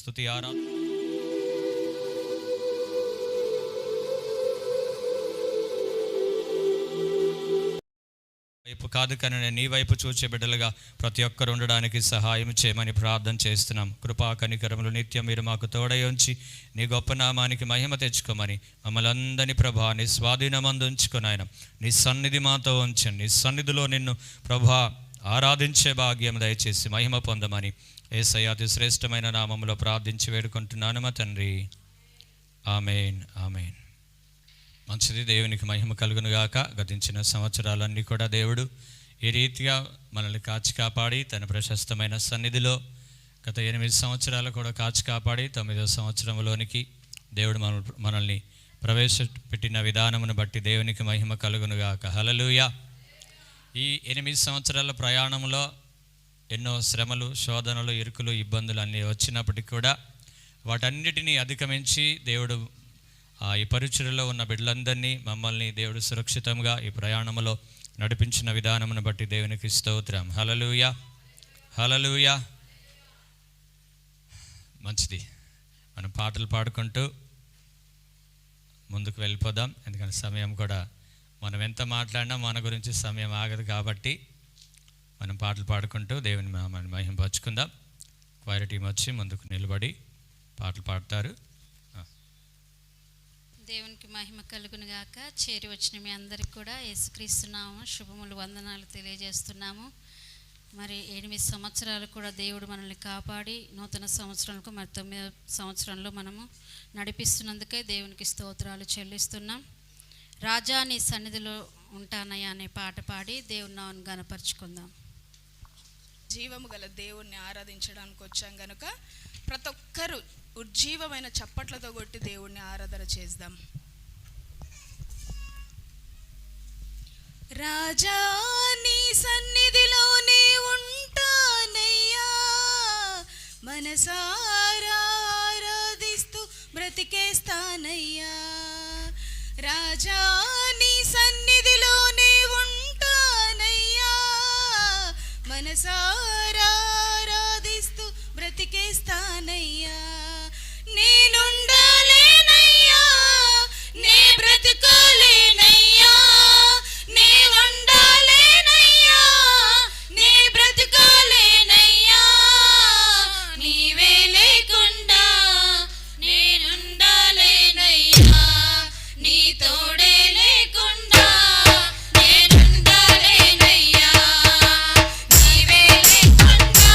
స్తుతి వైపు కాదు కానీ నీ వైపు చూచే బిడ్డలుగా ప్రతి ఒక్కరు ఉండడానికి సహాయం చేయమని ప్రార్థన చేస్తున్నాం. కృపా కనికరములు నిత్యం మీరు మాకు తోడై ఉంచి నీ గొప్ప నామానికి మహిమ తెచ్చుకోమని మమ్మల్ని అందరినీ ప్రభా నీ స్వాధీనమందు ఉంచుకొని ఆయన నీ సన్నిధి మాతో ఉంచండి. నీ సన్నిధిలో నిన్ను ప్రభా ఆరాధించే భాగ్యం దయచేసి మహిమ పొందమని యేసయ్య అతి శ్రేష్టమైన నామములో ప్రార్థించి వేడుకుంటున్నాను మా తండ్రి. ఆమేన్ ఆమేన్. మంచిది, దేవునికి మహిమ కలుగును గాక. గతించిన సంవత్సరాలన్నీ కూడా దేవుడు ఈ రీతిగా మనల్ని కాచి కాపాడి తన ప్రశస్తమైన సన్నిధిలో గత 8 సంవత్సరాలు కూడా కాచి కాపాడి 9వ సంవత్సరంలోనికి దేవుడు మనల్ని ప్రవేశపెట్టిన విధానమును బట్టి దేవునికి మహిమ కలుగును గాక. హల్లెలూయా. ఈ 8 సంవత్సరాల ప్రయాణంలో ఎన్నో శ్రమలు, శోధనలు, ఇరుకులు, ఇబ్బందులు అన్నీ వచ్చినప్పటికీ కూడా వాటన్నిటినీ అధిగమించి దేవుడు ఈ పరిచర్యలో ఉన్న బిడ్డలందరినీ మమ్మల్ని దేవుడు సురక్షితంగా ఈ ప్రయాణంలో నడిపించిన విధానమును బట్టి దేవునికి స్తోత్రం. హల్లెలూయా హల్లెలూయా. మంచిది, మనం పాటలు పాడుకుంటూ ముందుకు వెళ్ళిపోదాం. ఎందుకంటే సమయం కూడా మనం ఎంత మాట్లాడినా మన గురించి సమయం ఆగదు కాబట్టి మనం పాటలు పాడుకుంటూ దేవుని నామాన్ని మహిమపరుచుకుందాం. క్వైర్ టీం వచ్చి ముందుకు నిలబడి పాటలు పాడతారు. దేవునికి మహిమ కలుగును గాక. చేరి వచ్చిన మీ అందరికి కూడా యేసుక్రీస్తు నామమున శుభములు, వందనాలు తెలియజేస్తున్నాము. మరి 8 సంవత్సరాలు కూడా దేవుడు మనల్ని కాపాడి నూతన సంవత్సరాలకు మరి 9వ సంవత్సరంలో మనము నడిపిస్తున్నందుకే దేవునికి స్తోత్రాలు చెల్లిస్తున్నాం. రాజా నీ సన్నిధిలో ఉంటానయ్యా అనే పాట పాడి దేవుని నామమును గణపరుచుకుందాం. జీవము గల దేవుణ్ణి ఆరాధించడానికి వచ్చాం గనుక ప్రతి ఒక్కరూ ఉజ్జీవమైన చప్పట్లతో కొట్టి దేవుణ్ణి ఆరాధన చేద్దాం. రాజా నీ సన్నిధిలోనే ఉంటానయ్యా, మనసారా ఆరాధిస్తూ బ్రతికేస్తానయ్యా. రాజా నీ సన్నిధిలోనే ఉంటానయ్యా, మనసారా ఆరాధిస్తూ బ్రతికేస్తానయ్యా. నేనుండాలేనయ్యా, నే బ్రతుకోలేనయ్యా, నే ఉండాలేనయ్యా, నే బ్రతుకోలేనయ్యా. నీవే లేకుండా నేనుండాలేనయ్యా, నీ తోడే లేకుండా నేనుండాలేనయ్యా. నీవే లేకుండా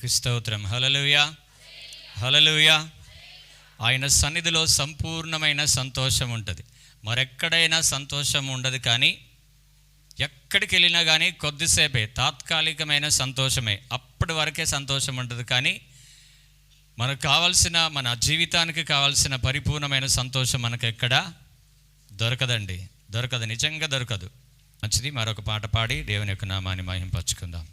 నామానికి స్తోత్రం. హల్లెలూయా, హల్లెలూయా. ఆయన సన్నిధిలో సంపూర్ణమైన సంతోషం ఉంటుంది. మరెక్కడైనా సంతోషం ఉండదు, కానీ ఎక్కడికి వెళ్ళినా కానీ కొద్దిసేపే, తాత్కాలికమైన సంతోషమే, అప్పటి వరకే సంతోషం ఉంటుంది. కానీ మనకు కావాల్సిన, మన జీవితానికి కావాల్సిన పరిపూర్ణమైన సంతోషం మనకు ఎక్కడా దొరకదండి, దొరకదు, నిజంగా దొరకదు. మంచిది, మరొక పాట పాడి దేవుని యొక్క నామాన్ని మహింపరచుకుందాం.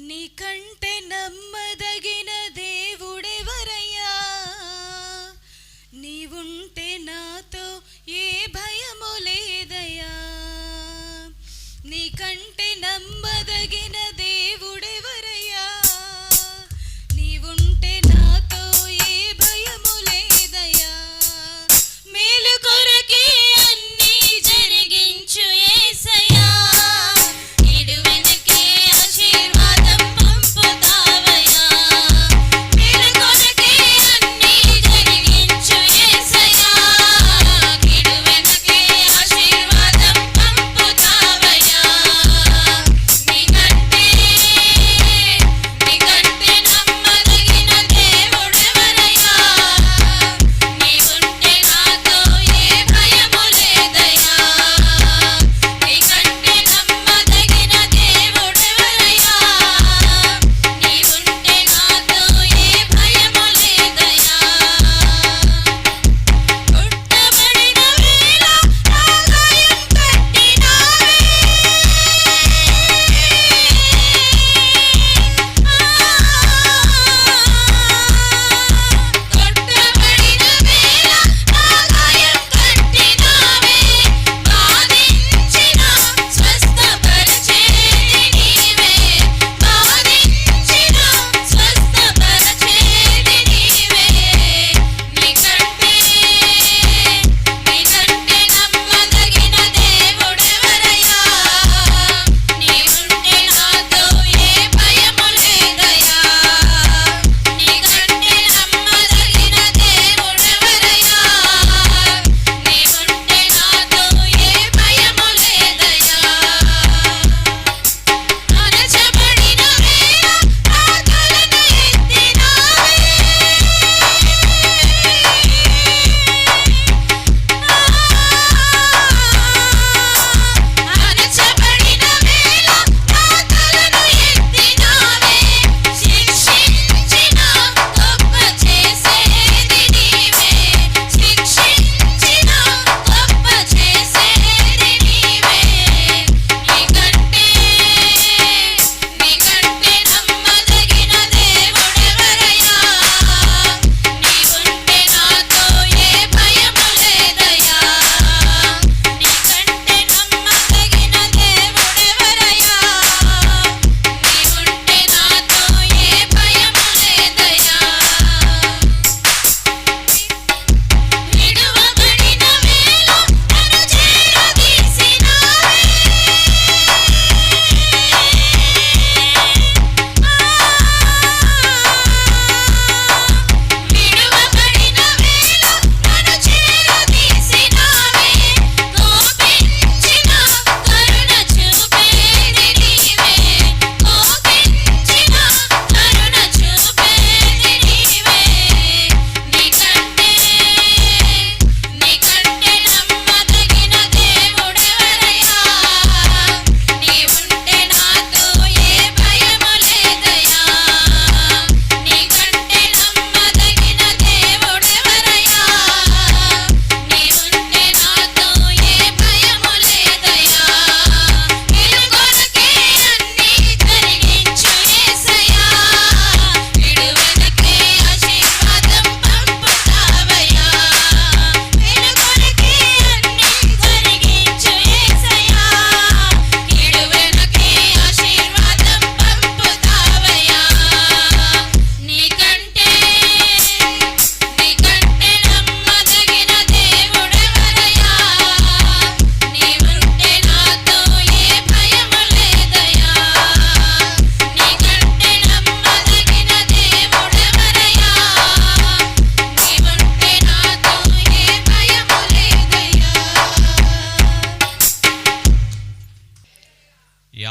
నీకంటే నమ్మదగిన దేవుడెవరయ్యా, నీవుంటే నాతో ఏ భయము లేదయ్యా. నీకంటే నమ్మదగిన దేవుడెవరయ్యా, నీవుంటే నాతో ఏ భయము లేదయ్యా. మేలు కొరకే అన్నీ జరిగించు యేసయ్యా, ఇడు వెనకే ఆశీర్వాదం పంపుతావయ్యా. మేలు కొరకే అన్నీ జరిగించు యేసయ్యా, ఇడు వెనకే ఆశీర్వాదం పంపుతావయ్యా. నీకంటే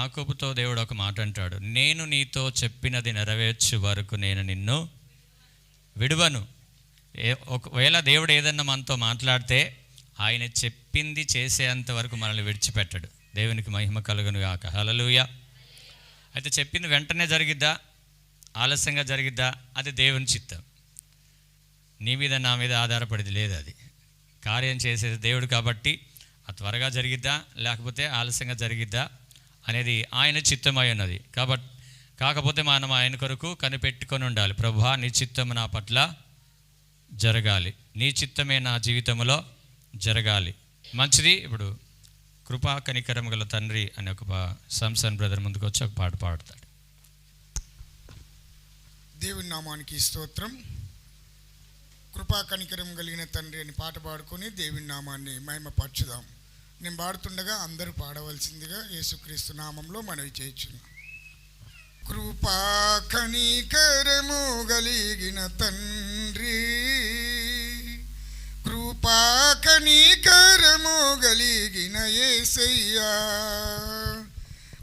యాకోబుతో దేవుడు ఒక మాట అంటాడు, నేను నీతో చెప్పినది నెరవేర్చు వరకు నేను నిన్ను విడువను. ఒకవేళ దేవుడు ఏదన్నా మనతో మాట్లాడితే ఆయన చెప్పింది చేసేంత వరకు మనల్ని విడిచిపెట్టడు. దేవునికి మహిమ కలుగును గాక. హల్లెలూయా. అయితే చెప్పింది వెంటనే జరిగిద్దా, ఆలస్యంగా జరిగిద్దా, అది దేవుని చిత్తం. నీ మీద నా మీద ఆధారపడేది లేదు. అది కార్యం చేసేది దేవుడు కాబట్టి అది త్వరగా జరిగిద్దా లేకపోతే ఆలస్యంగా జరిగిద్దా అనేది ఆయన చిత్తమై ఉన్నది. కాకపోతే మనం ఆయన కొరకు కనిపెట్టుకొని ఉండాలి. ప్రభువా, నీ చిత్తం నా పట్ల జరగాలి, నీ చిత్తమే నా జీవితంలో జరగాలి. మంచిది. ఇప్పుడు కృపా కనికరం గల తండ్రి అనే ఒక సంసన్ బ్రదర్ ముందుకు వచ్చి ఒక పాట పాడతాడు. దేవుని నామానికి స్తోత్రం. కృపా కనికరం కలిగిన తండ్రి అని పాట పాడుకొని దేవుని నామాన్ని మహిమపరచుదాం. నేను పాడుతుండగా అందరూ పాడవలసిందిగా యేసుక్రీస్తు నామంలో మనవి చేయుచున్నాం. కృపా కనికరము కలిగిన తండ్రి, కృపా కనికరము కలిగిన యేసయ్యా,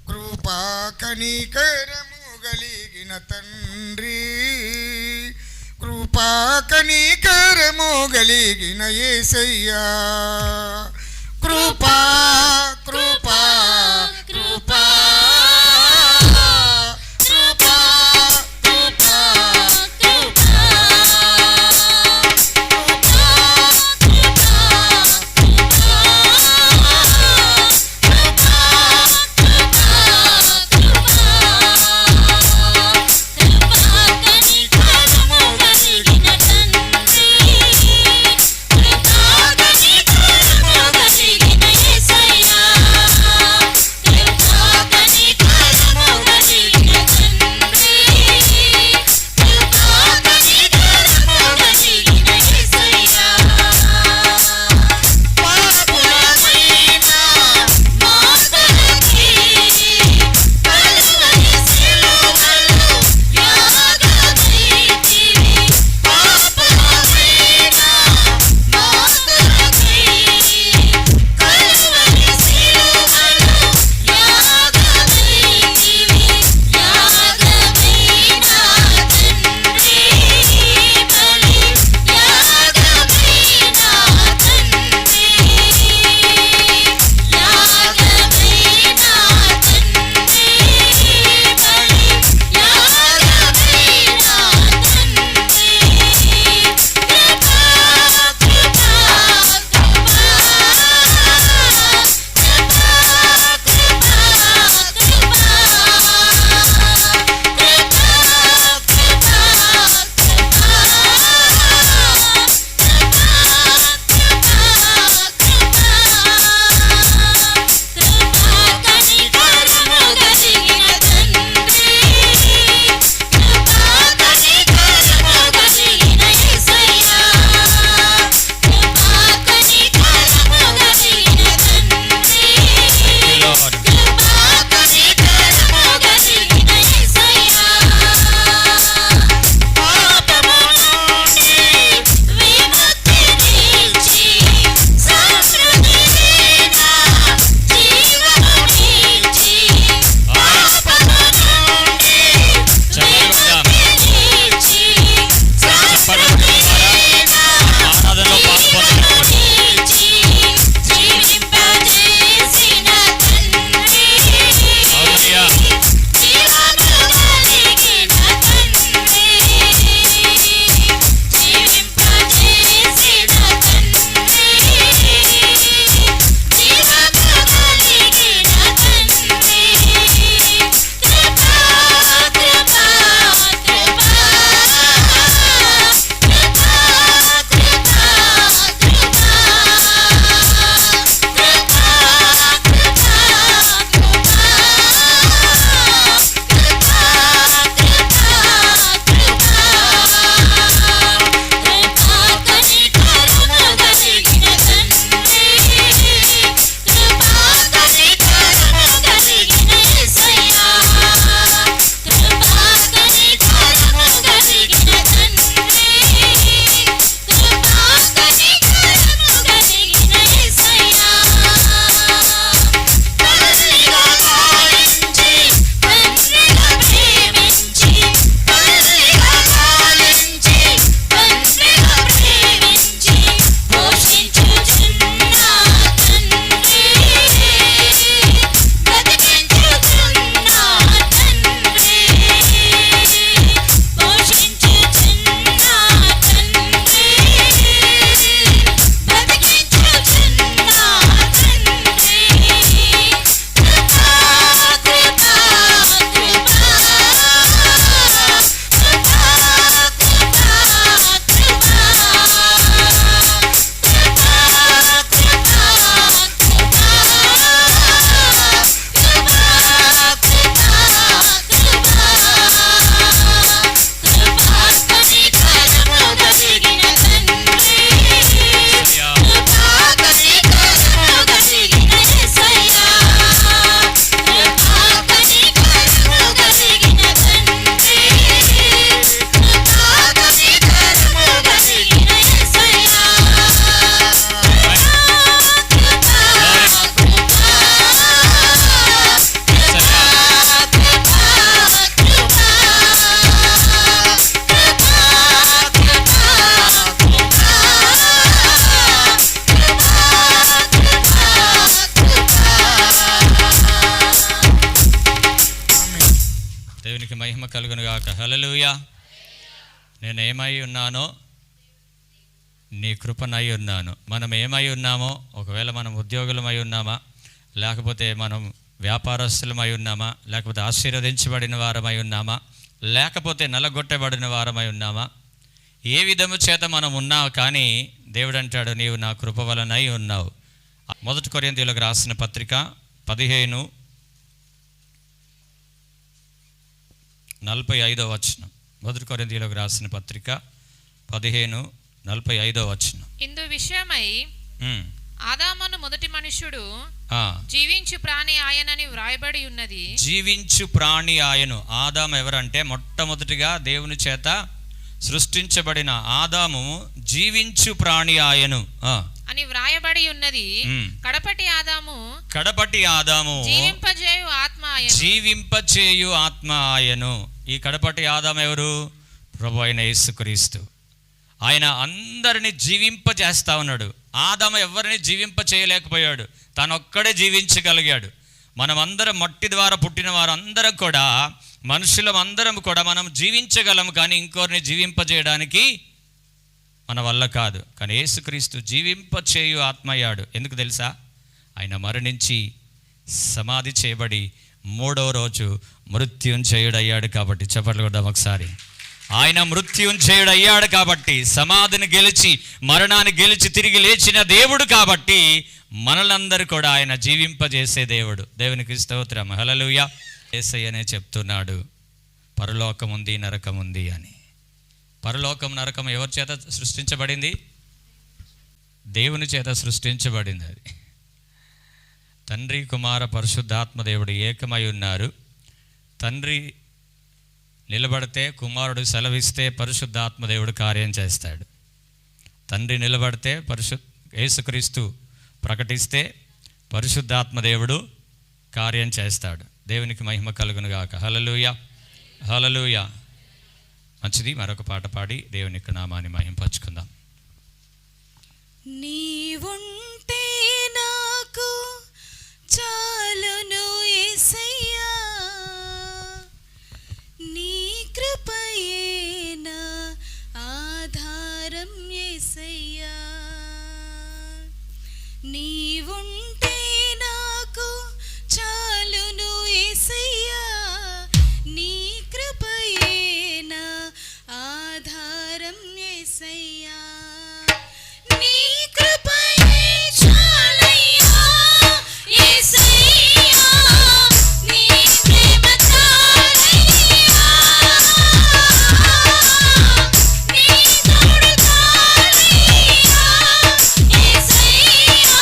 కృపా కనికరము కలిగిన తండ్రి, కృపా కనికరము కలిగిన యేసయ్యా, కృపా కృపా కృపా యేసయ్యా దేవునికి మహిమ కలుగును గాక. హల్లెలూయా. నేనేమై ఉన్నానో నీ కృపనై ఉన్నాను. మనం ఏమై ఉన్నామో, ఒకవేళ మనం ఉద్యోగులమై ఉన్నామా, లేకపోతే మనం వ్యాపారస్తులమై ఉన్నామా, లేకపోతే ఆశీర్వదించబడిన వారమై ఉన్నామా, లేకపోతే నలగొట్టబడిన వారమై ఉన్నామా, ఏ విధము చేత మనం ఉన్నావు, కానీ దేవుడు అంటాడు నీవు నా కృప వలనై ఉన్నావు. 1 కొరింథీయులకు రాసిన పత్రిక 15:45 వచనం. 1 కొరింథీయులకు రాసిన పత్రిక 15:45 వచనం. ఇందు విషయమై ఆదామును మొదటి మనుషుడు జీవించు ప్రాణి ఆయనని వ్రాయబడి ఉన్నది. జీవించు ప్రాణి ఆయను. ఆదాము ఎవరంటే మొట్టమొదటిగా దేవుని చేత సృష్టించబడిన ఆదాము జీవించు ప్రాణి ఆయను అని వ్రాయబడి ఉన్నది. కడపటి ఆదాము జీవింపజేయు ఆత్మ ఆయను. ఈ కడపటి ఆదాము ఎవరు? ప్రభు అయిన యేసుక్రీస్తు. ఆయన అందరిని జీవింపజేస్తా ఉన్నాడు. ఆదాము ఎవరిని జీవింప చేయలేకపోయాడు, తనొక్కడే జీవించగలిగాడు. మనమందరం మట్టి ద్వారా పుట్టిన వారు అందరం కూడా, మనుషులం అందరం కూడా మనం జీవించగలము, కానీ ఇంకోరిని జీవింపజేయడానికి మన వల్ల కాదు. కానీ యేసుక్రీస్తు జీవింపచేయు ఆత్మయ్యాడు. ఎందుకు తెలుసా? ఆయన మరణించి సమాధి చేయబడి 3వ రోజు మృత్యుంజయుడయ్యాడు కాబట్టి. చప్పట్లు కొడదాం ఒకసారి. ఆయన మృత్యుంజయుడయ్యాడు కాబట్టి, సమాధిని గెలిచి మరణాన్ని గెలిచి తిరిగి లేచిన దేవుడు కాబట్టి, మనలందరూ కూడా ఆయన జీవింపజేసే దేవుడు. దేవునికి స్తోత్రం. హల్లెలూయా. యేసయ్యనే చెప్తున్నాడు, పరలోకం ఉంది, నరకం ఉంది అని. పరలోకం నరకం ఎవరి చేత సృష్టించబడింది? దేవుని చేత సృష్టించబడింది. అది తండ్రి, కుమార, పరిశుద్ధాత్మ దేవుడు ఏకమై ఉన్నారు. తండ్రి నిలబడితే, కుమారుడు సెలవిస్తే పరిశుద్ధాత్మ దేవుడు కార్యం చేస్తాడు. తండ్రి నిలబడితే, యేసుక్రీస్తు ప్రకటిస్తే పరిశుద్ధాత్మ దేవుడు కార్యం చేస్తాడు. దేవునికి మహిమ కలుగును గాక. హల్లెలూయా, హల్లెలూయా. మంచిది, మరొక పాట పాడి దేవుని యొక్క నామాన్ని మహింపరచుకుందాం. నీవుంటే నాకు చాలును యేసయ్యా, నీ కృపయే నా ఆధారం యేసయ్యా. నీవుంటే నాకు చాలును యేసయ్యా, నీ కృపయే నా ఆధారం యేసయ్యా. నీ కృపయే చాలయ్యా యేసయ్యా, నీ ప్రేమ చాలయ్యా, నీ తోడు చాలయ్యా యేసయ్యా,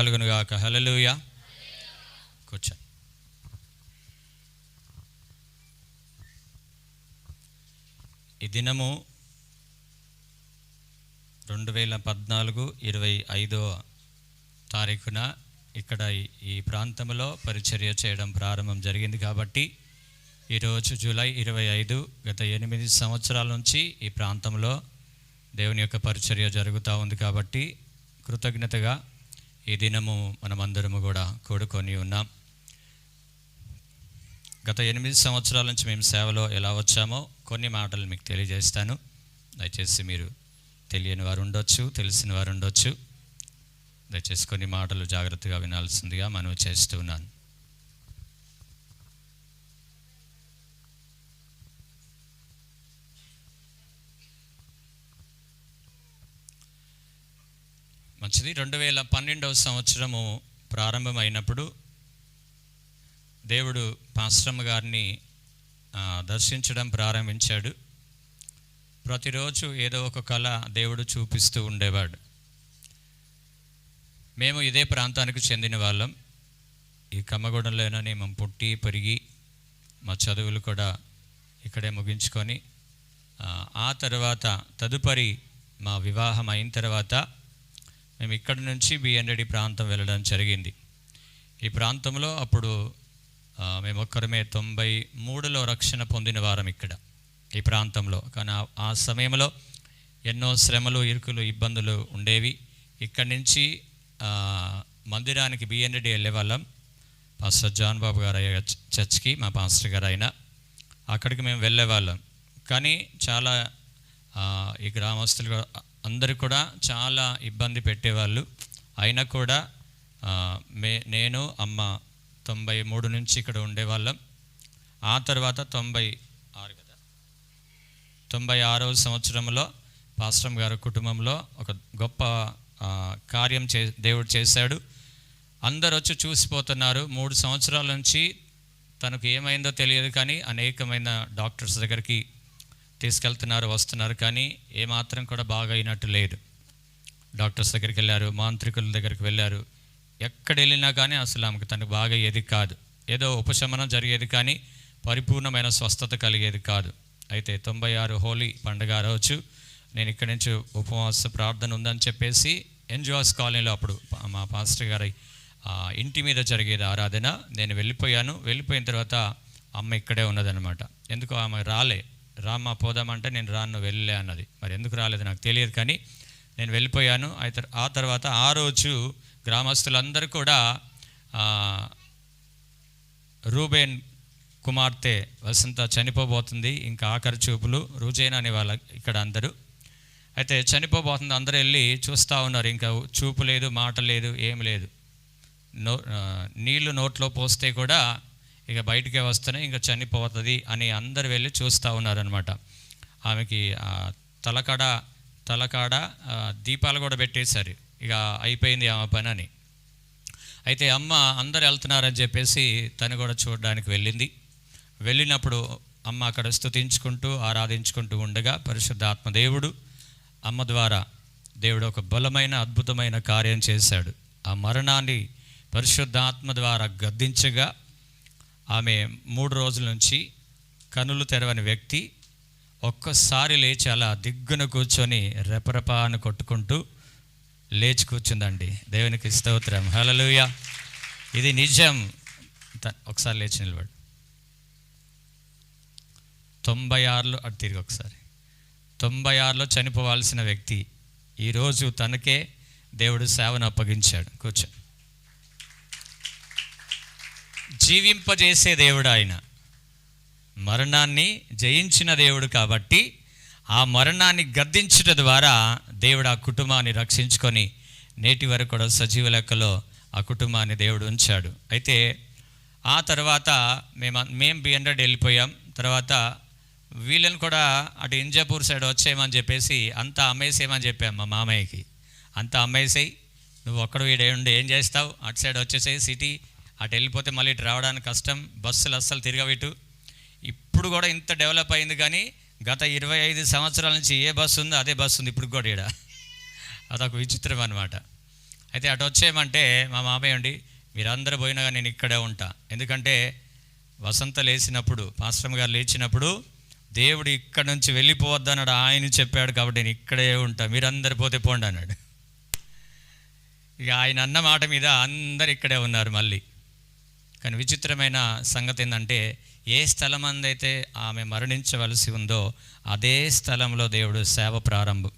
కలుగును గాక. హల్లెలూయా. కూర్చో. ఈ దినము 2014 25వ తారీఖున ఇక్కడ ఈ ప్రాంతంలో పరిచర్య చేయడం ప్రారంభం జరిగింది. కాబట్టి ఈరోజు జూలై 25, గత 8 సంవత్సరాల నుంచి ఈ ప్రాంతంలో దేవుని యొక్క పరిచర్య జరుగుతూ ఉంది. కాబట్టి కృతజ్ఞతగా ఈ దినము మనమందరము కూడా కూడుకొని ఉన్నాం. గత 8 సంవత్సరాల నుంచి మేము సేవలో ఎలా వచ్చామో కొన్ని మాటలు మీకు తెలియజేస్తాను. దయచేసి మీరు తెలియని వారు ఉండొచ్చు, తెలిసిన వారు ఉండొచ్చు. దయచేసి కొన్ని మాటలు జాగ్రత్తగా వినాల్సిందిగా మనవి చేస్తూ ఉన్నాను. మంచిది. 2012వ సంవత్సరము ప్రారంభమైనప్పుడు దేవుడు పాస్టమ్మ గారిని దర్శించడం ప్రారంభించాడు. ప్రతిరోజు ఏదో ఒక కళ దేవుడు చూపిస్తూ ఉండేవాడు. మేము ఇదే ప్రాంతానికి చెందిన వాళ్ళం. ఈ కమ్మగూడెంలోనే మేము పుట్టి పెరిగి మా చదువులు కూడా ఇక్కడే ముగించుకొని ఆ తర్వాత తదుపరి మా వివాహం అయిన తర్వాత మేము ఇక్కడి నుంచి బిఎన్రెడ్డి ప్రాంతం వెళ్ళడం జరిగింది. ఈ ప్రాంతంలో అప్పుడు మేము ఒక్కరమే 93లో రక్షణ పొందిన వారం ఇక్కడ ఈ ప్రాంతంలో. కానీ ఆ సమయంలో ఎన్నో శ్రమలు, ఇరుకులు, ఇబ్బందులు ఉండేవి. ఇక్కడి నుంచి మందిరానికి బిఎన్రెడ్డి వెళ్ళే వాళ్ళం. పాస్టర్ జాన్ బాబు గారు చర్చ్కి మా పాస్టర్ గారు అయినా అక్కడికి మేము వెళ్ళేవాళ్ళం. కానీ చాలా ఈ గ్రామస్తులు అందరూ కూడా చాలా ఇబ్బంది పెట్టేవాళ్ళు. అయినా కూడా నేను అమ్మ 93 నుంచి ఇక్కడ ఉండేవాళ్ళం. ఆ తర్వాత 96వ సంవత్సరంలో పాస్టర్ గారి కుటుంబంలో ఒక గొప్ప కార్యం దేవుడు చేశాడు. అందరూ వచ్చి చూసిపోతున్నారు. 3 సంవత్సరాల నుంచి తనకు ఏమైందో తెలియదు, కానీ అనేకమైన డాక్టర్స్ దగ్గరికి తీసుకెళ్తున్నారు, వస్తున్నారు, కానీ ఏమాత్రం కూడా బాగా అయినట్టు లేదు. డాక్టర్స్ దగ్గరికి వెళ్ళారు, మాంత్రికుల దగ్గరికి వెళ్ళారు. ఎక్కడ వెళ్ళినా కానీ అసలు ఆమెకు తనకు బాగా అయ్యేది కాదు. ఏదో ఉపశమనం జరిగేది కానీ పరిపూర్ణమైన స్వస్థత కలిగేది కాదు. అయితే 96 హోలీ పండుగ రోజు నేను ఇక్కడి నుంచి ఉపవాస ప్రార్థన ఉందని చెప్పేసి ఎన్జిఓస్ కాలనీలో అప్పుడు మా పాస్టర్ గారి ఇంటి మీద జరిగేది ఆరాధన. నేను వెళ్ళిపోయిన తర్వాత అమ్మ ఇక్కడే ఉన్నదనమాట. ఎందుకు ఆమె రామ్మా పోదామంటే నేను రాను వెళ్ళలే అన్నది. మరి ఎందుకు రాలేదు నాకు తెలియదు, కానీ నేను వెళ్ళిపోయాను. అయితే ఆ తర్వాత ఆ రోజు గ్రామస్తులందరూ కూడా రూబేన్ కుమార్తె వసంత చనిపోబోతుంది, ఇంకా ఆఖరి చూపులు, రుజైన అనే వాళ్ళ ఇక్కడ అందరూ. అయితే చనిపోబోతుంది, అందరూ వెళ్ళి చూస్తూ ఉన్నారు. ఇంకా చూపు లేదు, మాట లేదు, ఏం లేదు. నీళ్లు నోట్లో పోస్తే కూడా ఇక బయటికే వస్తున్నాయి, ఇంకా చనిపోతుంది అని అందరు వెళ్ళి చూస్తూ ఉన్నారనమాట. ఆమెకి తలకాడ దీపాలు కూడా పెట్టేశారు. ఇక అయిపోయింది ఆమె పని అని. అయితే అమ్మ అందరు వెళ్తున్నారని చెప్పేసి తను కూడా చూడడానికి వెళ్ళినప్పుడు అమ్మ అక్కడ స్తుతించుకుంటూ ఆరాధించుకుంటూ ఉండగా పరిశుద్ధాత్మ దేవుడు అమ్మ ద్వారా దేవుడు ఒక బలమైన అద్భుతమైన కార్యం చేశాడు. ఆ మరణాన్ని పరిశుద్ధాత్మ ద్వారా గద్దించగా ఆమె 3 రోజుల నుంచి కనులు తెరవని వ్యక్తి ఒక్కసారి లేచి అలా దిగ్గున కూర్చొని రెపరెపాను కొట్టుకుంటూ లేచి కూర్చుందండి. దేవునికి స్తోత్రం, హల్లెలూయా. ఇది నిజం. ఒకసారి లేచి నిలబడు. 96లో అటు తిరిగి ఒకసారి 96లో చనిపోవాల్సిన వ్యక్తి ఈరోజు తనకే దేవుడు సేవను అప్పగించాడు. కూర్చో. జీవింపజేసే దేవుడు ఆయన, మరణాన్ని జయించిన దేవుడు. కాబట్టి ఆ మరణాన్ని గద్దించుట ద్వారా దేవుడు ఆ కుటుంబాన్ని రక్షించుకొని నేటి వరకు కూడా సజీవ లెక్కలో ఆ కుటుంబాన్ని దేవుడు ఉంచాడు. అయితే ఆ తర్వాత మేము బిఎన్రెడ్డి వెళ్ళిపోయాం. తర్వాత వీళ్ళని కూడా అటు ఇంజాపూర్ సైడ్ వచ్చేయమని చెప్పేసి అంతా అమ్మేసేయమని చెప్పాం మా మామయ్యకి. అంతా అమ్మేసేయి, నువ్వు ఒక్కడ వీడేండి ఏం చేస్తావు, అటు సైడ్ వచ్చేసేయి సిటీ, అటు వెళ్ళిపోతే మళ్ళీ ఇటు రావడానికి కష్టం, బస్సులు అస్సలు తిరగవిటు. ఇప్పుడు కూడా ఇంత డెవలప్ అయింది, కానీ గత 25 సంవత్సరాల నుంచి ఏ బస్సు ఉందో అదే బస్సు ఉంది ఇప్పుడు కూడా. అదొక విచిత్రం అనమాట. అయితే అటు వచ్చేయమంటే మా మామయ్య అండి మీరందరూ పోయినా నేను ఇక్కడే ఉంటా, ఎందుకంటే వసంత లేచినప్పుడు పాస్టర్ గారు లేచినప్పుడు దేవుడు ఇక్కడ నుంచి వెళ్ళిపోవద్దన్నాడు, ఆయన చెప్పాడు కాబట్టి నేను ఇక్కడే ఉంటా, మీరందరు పోతే పోండి అన్నాడు. ఇక ఆయన అన్న మాట మీద అందరు ఇక్కడే ఉన్నారు మళ్ళీ. కానీ విచిత్రమైన సంగతి ఏంటంటే ఏ స్థలం అందైతే ఆమె మరణించవలసి ఉందో అదే స్థలంలో దేవుడు సేవ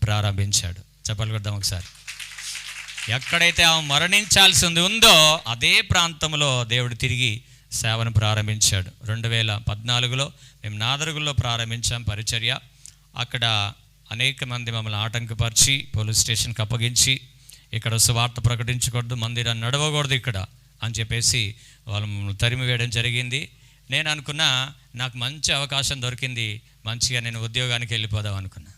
ప్రారంభించాడు. చెప్పలు కొడదాం ఒకసారి. ఎక్కడైతే ఆమె మరణించాల్సి ఉందో అదే ప్రాంతంలో దేవుడు తిరిగి సేవను ప్రారంభించాడు. 2014లో మేము నాదరుగుల్లో ప్రారంభించాం పరిచర్య. అక్కడ అనేక మంది మమ్మల్ని ఆటంకపరిచి పోలీస్ స్టేషన్కి అప్పగించి ఇక్కడ సువార్త ప్రకటించకూడదు, మందిరాన్ని నడవకూడదు ఇక్కడ అని చెప్పేసి వాళ్ళు తరిమి వేయడం జరిగింది. నేను అనుకున్నా నాకు మంచి అవకాశం దొరికింది, మంచిగా నేను ఉద్యోగానికి వెళ్ళిపోదాం అనుకున్నా.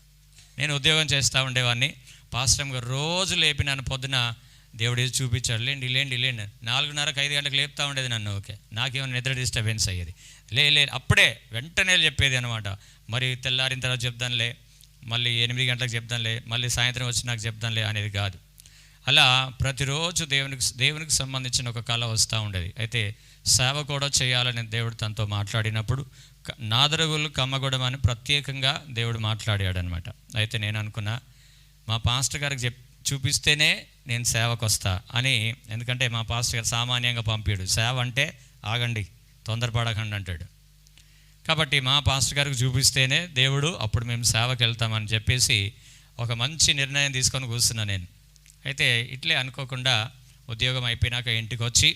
నేను ఉద్యోగం చేస్తూ ఉండేవాడిని. పాస్టర్ గారు రోజు లేపి నన్ను పొద్దున దేవుడు ఏది చూపించాడు, లేండి 4:30కి 5 గంటలకు లేపుతూ ఉండేది నన్ను. ఓకే, నాకేమైనా నిద్ర డిస్టర్బెన్స్ అయ్యేది లే అప్పుడే వెంటనే చెప్పేది అనమాట. మరి తెల్లారిన తర్వాత చెప్దాంలే, మళ్ళీ 8 గంటలకు చెప్దాంలే, మళ్ళీ సాయంత్రం వచ్చి నాకు చెప్దాంలే అనేది కాదు. అలా ప్రతిరోజు దేవునికి సంబంధించిన ఒక కళ వస్తూ ఉండేది. అయితే సేవ కూడా చేయాలని దేవుడు తనతో మాట్లాడినప్పుడు నాదరుగులు కమ్మగూడెం అని ప్రత్యేకంగా దేవుడు మాట్లాడాడు అనమాట. అయితే నేను అనుకున్నా మా పాస్టర్ గారికి చూపిస్తేనే నేను సేవకు వస్తా అని, ఎందుకంటే మా పాస్టర్ గారు సామాన్యంగా పంపాడు, సేవ అంటే ఆగండి తొందరపడకండి అంటాడు. కాబట్టి మా పాస్టర్ గారికి చూపిస్తేనే దేవుడు అప్పుడు మేము సేవకి వెళ్తామని చెప్పేసి ఒక మంచి నిర్ణయం తీసుకొని కూర్చున్నా నేను. అయితే ఇట్లే అనుకోకుండా ఉద్యోగం అయిపోయినాక ఇంటికి వచ్చి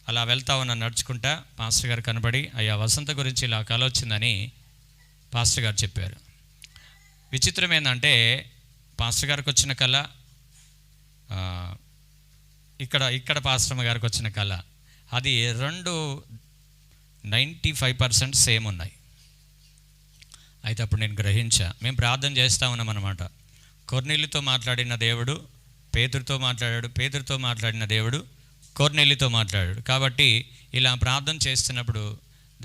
అలా వెళ్తా ఉన్నా నడుచుకుంటా, పాస్టర్ గారు కనబడి అయ్యా వసంత గురించి ఇలా కల వచ్చిందని పాస్టర్ గారు చెప్పారు. విచిత్రం ఏంటంటే పాస్టర్ గారికి వచ్చిన కళ ఇక్కడ పాస్టర్ గారికి వచ్చిన కళ అది 95% సేమ్ ఉన్నాయి. అయితే అప్పుడు నేను గ్రహించా, మేము ప్రార్థన చేస్తూ ఉన్నాం అన్నమాట. కొర్నేలితో మాట్లాడిన దేవుడు పేతురుతో మాట్లాడాడు, పేతురుతో మాట్లాడిన దేవుడు కొర్నేలితో మాట్లాడాడు. కాబట్టి ఇలా ప్రార్థన చేస్తున్నప్పుడు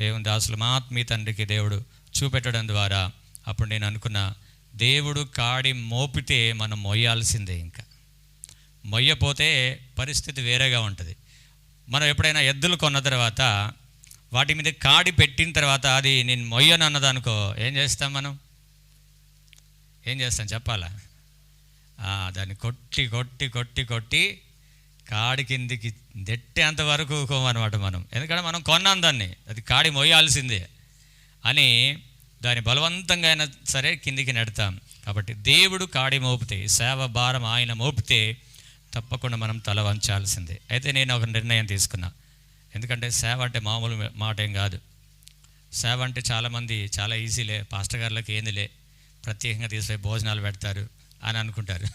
దేవుని దాసులు మా ఆత్మీయ తండ్రికి దేవుడు చూపెట్టడం ద్వారా అప్పుడు నేను అనుకున్నా, దేవుడు కాడి మోపితే మనం మొయ్యాల్సిందే, ఇంకా మొయ్యపోతే పరిస్థితి వేరేగా ఉంటుంది. మనం ఎప్పుడైనా ఎద్దులు కొన్న తర్వాత వాటి మీద కాడి పెట్టిన తర్వాత అది నేను మొయ్యను అన్నదనుకో ఏం చేస్తాం, మనం ఏం చేస్తాం చెప్పాలా? దాన్ని కొట్టి కొట్టి కొట్టి కొట్టి కాడి కిందికి దెట్టేంత వరకు కోమనమాట మనం, ఎందుకంటే మనం కొన్నాం దాన్ని, అది కాడి మొయ్యాల్సిందే అని దాన్ని బలవంతంగా అయినా సరే కిందికి నెడతాం. కాబట్టి దేవుడు కాడి మోపితే, సేవ భారం ఆయన మోపితే తప్పకుండా మనం తల వంచాల్సిందే. అయితే నేను ఒక నిర్ణయం తీసుకున్నా, ఎందుకంటే సేవ అంటే మామూలు మాట ఏం కాదు. సేవ అంటే చాలామంది చాలా ఈజీలే, పాస్టర్ గారులకు ఏందిలే ప్రత్యేకంగా తీసుకుపోయి భోజనాలు పెడతారు అని అనుకుంటారు.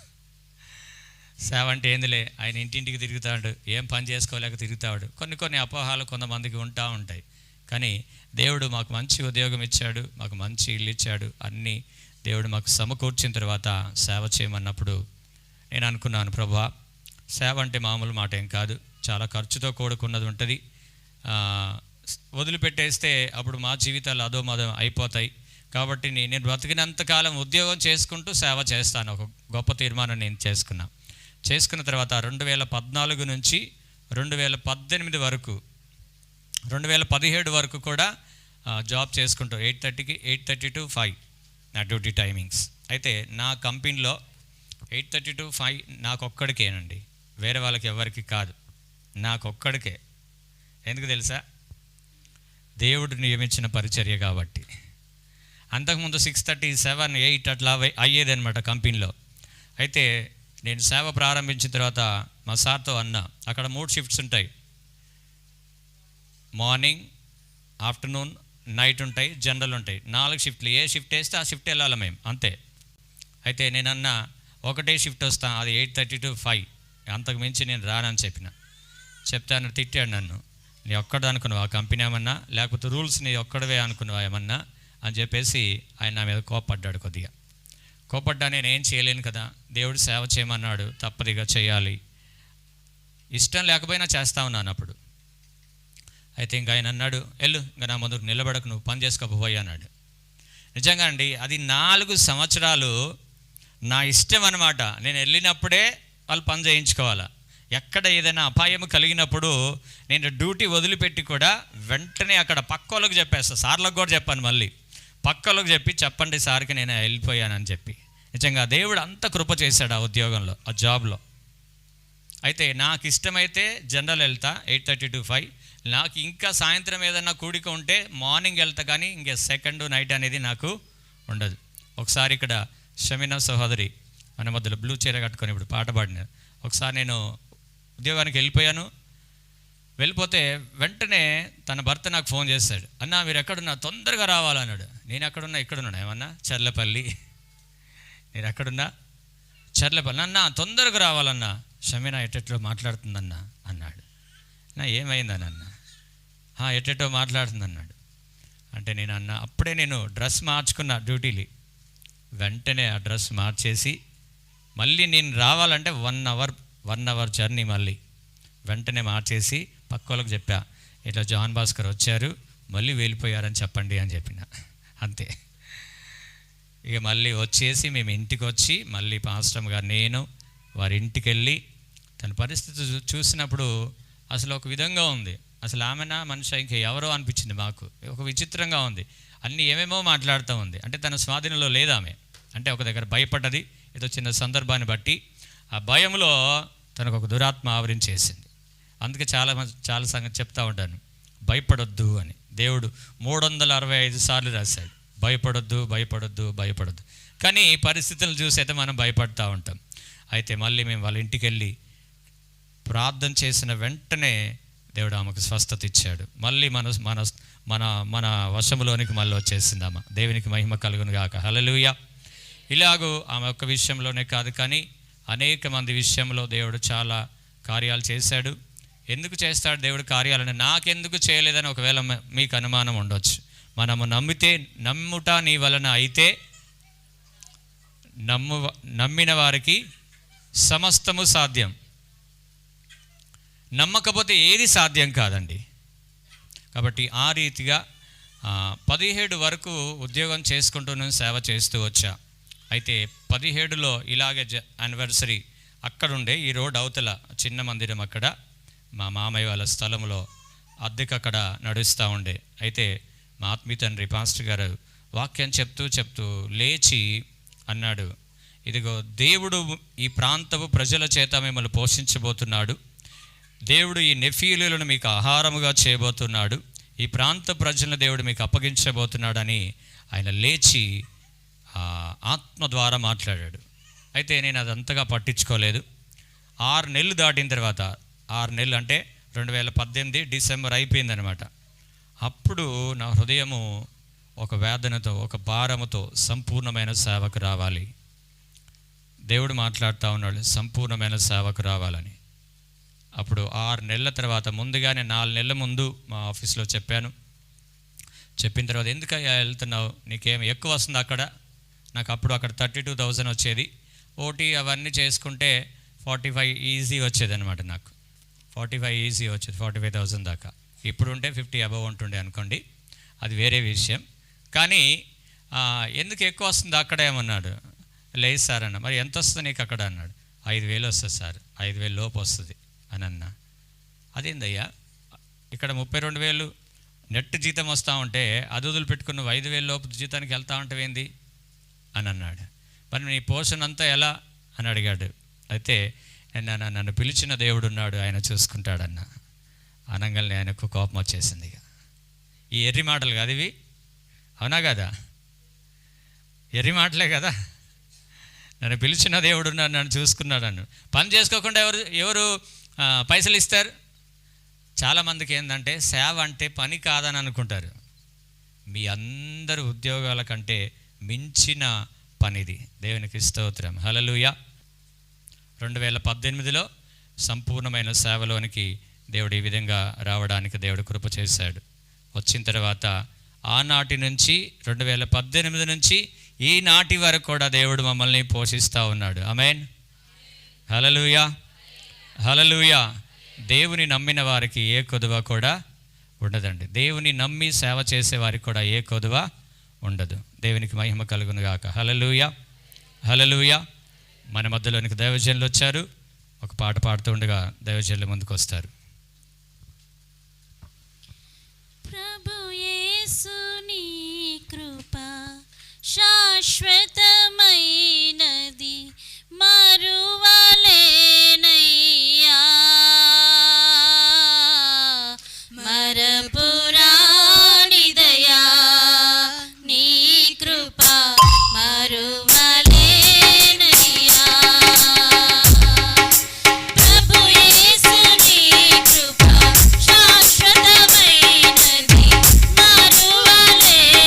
సేవ అంటే ఏందిలే ఆయన ఇంటింటికి తిరుగుతాడు, ఏం పని చేసుకోలేక తిరుగుతాడు, కొన్ని అపోహాలు కొంతమందికి ఉంటాయి. కానీ దేవుడు మాకు మంచి ఉద్యోగం ఇచ్చాడు, మాకు మంచి ఇల్లు ఇచ్చాడు, అన్నీ దేవుడు మాకు సమకూర్చిన తర్వాత సేవ చేయమన్నప్పుడు నేను అనుకున్నాను, ప్రభువా సేవ అంటే మామూలు మాట ఏం కాదు, చాలా ఖర్చుతో కూడుకున్నది ఉంటుంది. వదిలిపెట్టేస్తే అప్పుడు మా జీవితాలు అదోమదో అయిపోతాయి. కాబట్టి నేను బ్రతికినంతకాలం ఉద్యోగం చేసుకుంటూ సేవ చేస్తాను. ఒక గొప్ప తీర్మానం నేను చేసుకున్న తర్వాత 2014 నుంచి 2018 వరకు 2017 వరకు కూడా జాబ్ చేసుకుంటూ 8:30 to 5 నా డ్యూటీ టైమింగ్స్. అయితే నా కంపెనీలో 8:30 to 5 నాకొక్కడికేనండి, వేరే వాళ్ళకి ఎవరికి కాదు, నాకొక్కడికే. ఎందుకు తెలుసా? దేవుడు నియమించిన పరిచర్య కాబట్టి. అంతకుముందు 6:30, 7, 8 అట్లా అయ్యేదన్నమాట కంపెనీలో. అయితే నేను సేవ ప్రారంభించిన తర్వాత మా సార్తో అన్నా, అక్కడ 3 షిఫ్ట్స్ ఉంటాయి, మార్నింగ్, ఆఫ్టర్నూన్, నైట్ ఉంటాయి, జనరల్ ఉంటాయి, 4 షిఫ్ట్లు. ఏ షిఫ్ట్ వేస్తే ఆ షిఫ్ట్ వెళ్ళాలి మేము, అంతే. అయితే నేనన్నా ఒకటే షిఫ్ట్ వస్తా, అది 8:30 to 5, అంతకు మించి నేను రానని చెప్తాను. తిట్టాడు నన్ను, నీ ఒక్కడే అనుకున్నావా కంపెనీ ఏమన్నా, లేకపోతే రూల్స్ నీ ఒక్కడవే అనుకున్నావా ఏమన్నా అని చెప్పేసి ఆయన నా మీద కోపడ్డాడు. కొద్దిగా కోపడ్డా నేను ఏం చేయలేను కదా, దేవుడు సేవ చేయమన్నాడు, తప్పదిగా చేయాలి, ఇష్టం లేకపోయినా చేస్తా ఉన్నాను అప్పుడు. అయితే ఇంకా ఆయన అన్నాడు, వెళ్ళు ఇంకా నా ముందుకు నిలబడకు, నువ్వు పని చేసుకోకపోయి అన్నాడు. నిజంగా అండి, అది 4 సంవత్సరాలు నా ఇష్టం అనమాట. నేను వెళ్ళినప్పుడే వాళ్ళు పని చేయించుకోవాలా, ఎక్కడ ఏదైనా అపాయం కలిగినప్పుడు నేను డ్యూటీ వదిలిపెట్టి కూడా వెంటనే అక్కడ పక్కోళ్ళకి చెప్పేస్తా. సార్లకు కూడా చెప్పాను, మళ్ళీ పక్కోళ్ళకి చెప్పండి సార్కి నేను వెళ్ళిపోయానని చెప్పి. నిజంగా దేవుడు అంత కృప చేశాడు ఆ ఉద్యోగంలో, ఆ జాబ్లో. అయితే నాకు ఇష్టమైతే జనరల్ వెళ్తా 8:30 to 5. నాకు ఇంకా సాయంత్రం ఏదైనా కూడిక ఉంటే మార్నింగ్ వెళ్తా, కానీ ఇంకా సెకండ్ నైట్ అనేది నాకు ఉండదు. ఒకసారి ఇక్కడ షమీనా సహోదరి మన మధ్యలో బ్లూ చీర కట్టుకొని ఇప్పుడు పాట పాడినారు. ఒకసారి నేను ఉద్యోగానికి వెళ్ళిపోతే వెంటనే తన భర్త నాకు ఫోన్ చేశాడు, అన్నా మీరు ఎక్కడున్నా, తొందరగా రావాలన్నాడు. నేను ఎక్కడున్నా, ఇక్కడున్నా, ఏమన్నా చర్లపల్లి, నేను ఎక్కడున్నా చర్లపల్లి. అన్నా తొందరగా రావాలన్నా, షమీనా ఎట్టెట్లో మాట్లాడుతుందన్నా అన్నాడు. నా ఏమైందనన్నా, ఎట్టెట్టో మాట్లాడుతుంది అన్నాడు. అంటే నేను అన్నా, అప్పుడే నేను డ్రెస్ మార్చుకున్నా డ్యూటీలు. వెంటనే ఆ డ్రెస్ మార్చేసి మళ్ళీ నేను రావాలంటే 1 అవర్ జర్నీ, మళ్ళీ వెంటనే మార్చేసి పక్కోళ్ళకి చెప్పా, ఇట్లా జాన్ భాస్కర్ వచ్చారు, మళ్ళీ వెళ్ళిపోయారని చెప్పండి అని చెప్పిన. అంతే. ఇక మళ్ళీ వచ్చేసి మేము ఇంటికి వచ్చి మళ్ళీ పాస్టర్ గారు నేను వారి ఇంటికి వెళ్ళి తన పరిస్థితి చూసినప్పుడు అసలు ఒక విధంగా ఉంది. అసలు ఆమెనా మనిషి ఇంకా ఎవరో అనిపించింది మాకు. ఒక విచిత్రంగా ఉంది, అన్నీ ఏమేమో మాట్లాడుతూ ఉంది. అంటే తన స్వాధీనంలో లేదు ఆమె. అంటే ఒక దగ్గర భయపడ్డది, ఏదో చిన్న సందర్భాన్ని బట్టి ఆ భయంలో తనకు ఒక దురాత్మ ఆవరించేసింది. అందుకే చాలా సంగతి చెప్తా ఉంటాను, భయపడొద్దు అని. దేవుడు 365 సార్లు రాశాడు, భయపడొద్దు భయపడొద్దు భయపడొద్దు. కానీ పరిస్థితులను చూసి అయితే మనం భయపడుతూ ఉంటాం. అయితే మళ్ళీ మేము వాళ్ళ ఇంటికి వెళ్ళి ప్రార్థన చేసిన వెంటనే దేవుడు ఆమెకు స్వస్థత ఇచ్చాడు. మళ్ళీ మన వశములోనికి మళ్ళీ వచ్చేసింది ఆమె. దేవునికి మహిమ కలుగును గాక. హల్లెలూయా. ఇలాగూ ఆమె ఒక్క విషయంలోనే కాదు, కానీ అనేక మంది విషయంలో దేవుడు చాలా కార్యాలు చేశాడు. ఎందుకు చేస్తాడు దేవుడు కార్యాలని, నాకెందుకు చేయలేదని ఒకవేళ మీకు అనుమానం ఉండొచ్చు. మనము నమ్ముట నీ వలన అయితే నమ్మిన వారికి సమస్తము సాధ్యం. నమ్మకపోతే ఏది సాధ్యం కాదండి. కాబట్టి ఆ రీతిగా 17 వరకు ఉద్యోగం చేసుకుంటూ నేను సేవ చేస్తూ వచ్చా. అయితే 17లో ఇలాగే యానివర్సరీ అక్కడుండే ఈ రోడ్ అవతల చిన్న మందిరం, అక్కడ మా మామయ్య వాళ్ళ స్థలంలో అద్దెకు అక్కడ నడుస్తూ ఉండే. అయితే మా ఆత్మీయ తండ్రి పాస్టర్ గారు వాక్యం చెప్తూ లేచి అన్నాడు, ఇదిగో దేవుడు ఈ ప్రాంతపు ప్రజల చేత మిమ్మల్ని పోషించబోతున్నాడు. దేవుడు ఈ నెఫీలులను మీకు ఆహారముగా చేయబోతున్నాడు. ఈ ప్రాంత ప్రజలను దేవుడు మీకు అప్పగించబోతున్నాడని ఆయన లేచి ఆత్మ ద్వారా మాట్లాడాడు. అయితే నేను అదంతగా పట్టించుకోలేదు. 6 నెలలు దాటిన తర్వాత, 6 నెలలు అంటే 2018 డిసెంబర్ అయిపోయిందనమాట. అప్పుడు నా హృదయము ఒక వేదనతో, ఒక భారముతో సంపూర్ణమైన సేవకు రావాలి. దేవుడు మాట్లాడుతూ ఉన్నాడు, సంపూర్ణమైన సేవకు రావాలని. అప్పుడు 6 నెలల తర్వాత, ముందుగానే 4 నెలల ముందు మా ఆఫీస్లో చెప్పాను. చెప్పిన తర్వాత, ఎందుకయ్యా వెళ్తున్నావు, నీకేం ఎక్కువ వస్తుంది అక్కడ? నాకు అప్పుడు అక్కడ 32,000 వచ్చేది. ఓటీ అవన్నీ చేసుకుంటే 45 ఈజీ వచ్చేది అనమాట. నాకు 45 ఈజీ వచ్చేది, 45,000 దాకా. ఇప్పుడు ఉంటే 50 అబవ్ ఉంటుండే అనుకోండి, అది వేరే విషయం. కానీ ఎందుకు ఎక్కువ వస్తుంది అక్కడ ఏమన్నాడు. లేదు సార్ అన్న. మరి ఎంత వస్తుంది నీకు అక్కడ అన్నాడు. 5,000 వస్తుంది సార్, 5,000 లోపు వస్తుంది అని అన్నా. అదేందయ్యా, ఇక్కడ 32,000 నెట్ జీతం వస్తూ ఉంటే అది వదిలిపెట్టుకుని నువ్వు 5,000 లోపు జీతానికి వెళ్తా ఉంటావేంది అని అన్నాడు. మరి నీ పోషణ అంతా ఎలా అని అడిగాడు. అయితే నన్ను పిలిచిన దేవుడు ఉన్నాడు, ఆయన చూసుకుంటాడన్న అనగానే ఆయనకు కోపం వచ్చేసింది. ఇక ఈ ఎర్రి మాటలు కాదు ఇవి, అవునా కదా? ఎర్రి మాటలే కదా. నన్ను పిలిచిన దేవుడు ఉన్నాడు, నన్ను చూసుకున్నాడు. నన్ను పని చేసుకోకుండా ఎవరు పైసలు ఇస్తారు? చాలామందికి ఏంటంటే సేవ అంటే పని కాదని అనుకుంటారు. మీ అందరు ఉద్యోగాల కంటే మించిన పనిది. దేవునికి స్తోత్రం. హల్లెలూయా. 2018లో సంపూర్ణమైన సేవలోనికి దేవుడు ఈ విధంగా రావడానికి దేవుడు కృప చేశాడు. వచ్చిన తర్వాత ఆనాటి నుంచి 2018 నుంచి ఈనాటి వరకు కూడా దేవుడు మమ్మల్ని పోషిస్తూ ఉన్నాడు. ఆమేన్. హల్లెలూయా, హల్లెలూయా. దేవుని నమ్మిన వారికి ఏ కొదువ కూడా ఉండదండి. దేవుని నమ్మి సేవ చేసే వారికి కూడా ఏ కొదువ ఉండదు. దేవునికి మహిమ కలుగును గాక. హల్లెలూయా, హల్లెలూయా. మన మధ్యలోనికి దైవజనులు వచ్చారు, ఒక పాట పాడుతూ ఉండగా దైవజనులు ముందుకు వస్తారు. ప్రభు యేసు నీ కృప శాశ్వతమైనది మరువలేనయ్యా మరపురాని దయా నీ కృప మరువలేనయ్యా ప్రభు యేసు నీ కృప శాశ్వతమైనది మరువలేనయ్యా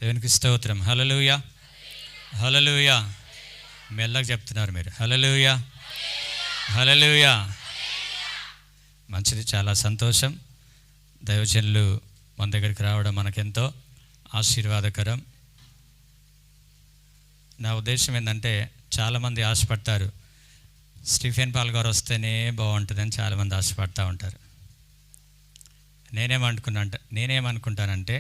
దేవునికి స్తోత్రం. హల్లెలూయా, హల్లెలూయా. మెల్లగా చెప్తున్నారు మీరు. హల్లెలూయా, హల్లెలూయా. మంచిది, చాలా సంతోషం. దైవజనులు మన దగ్గరికి రావడం మనకెంతో ఆశీర్వాదకరం. నా ఉద్దేశం ఏంటంటే, చాలామంది ఆశపడతారు స్టీఫెన్ పాల్ గారు వస్తేనే బాగుంటుందని చాలామంది ఆశపడతా ఉంటారు. నేనేమనుకుంటానంటే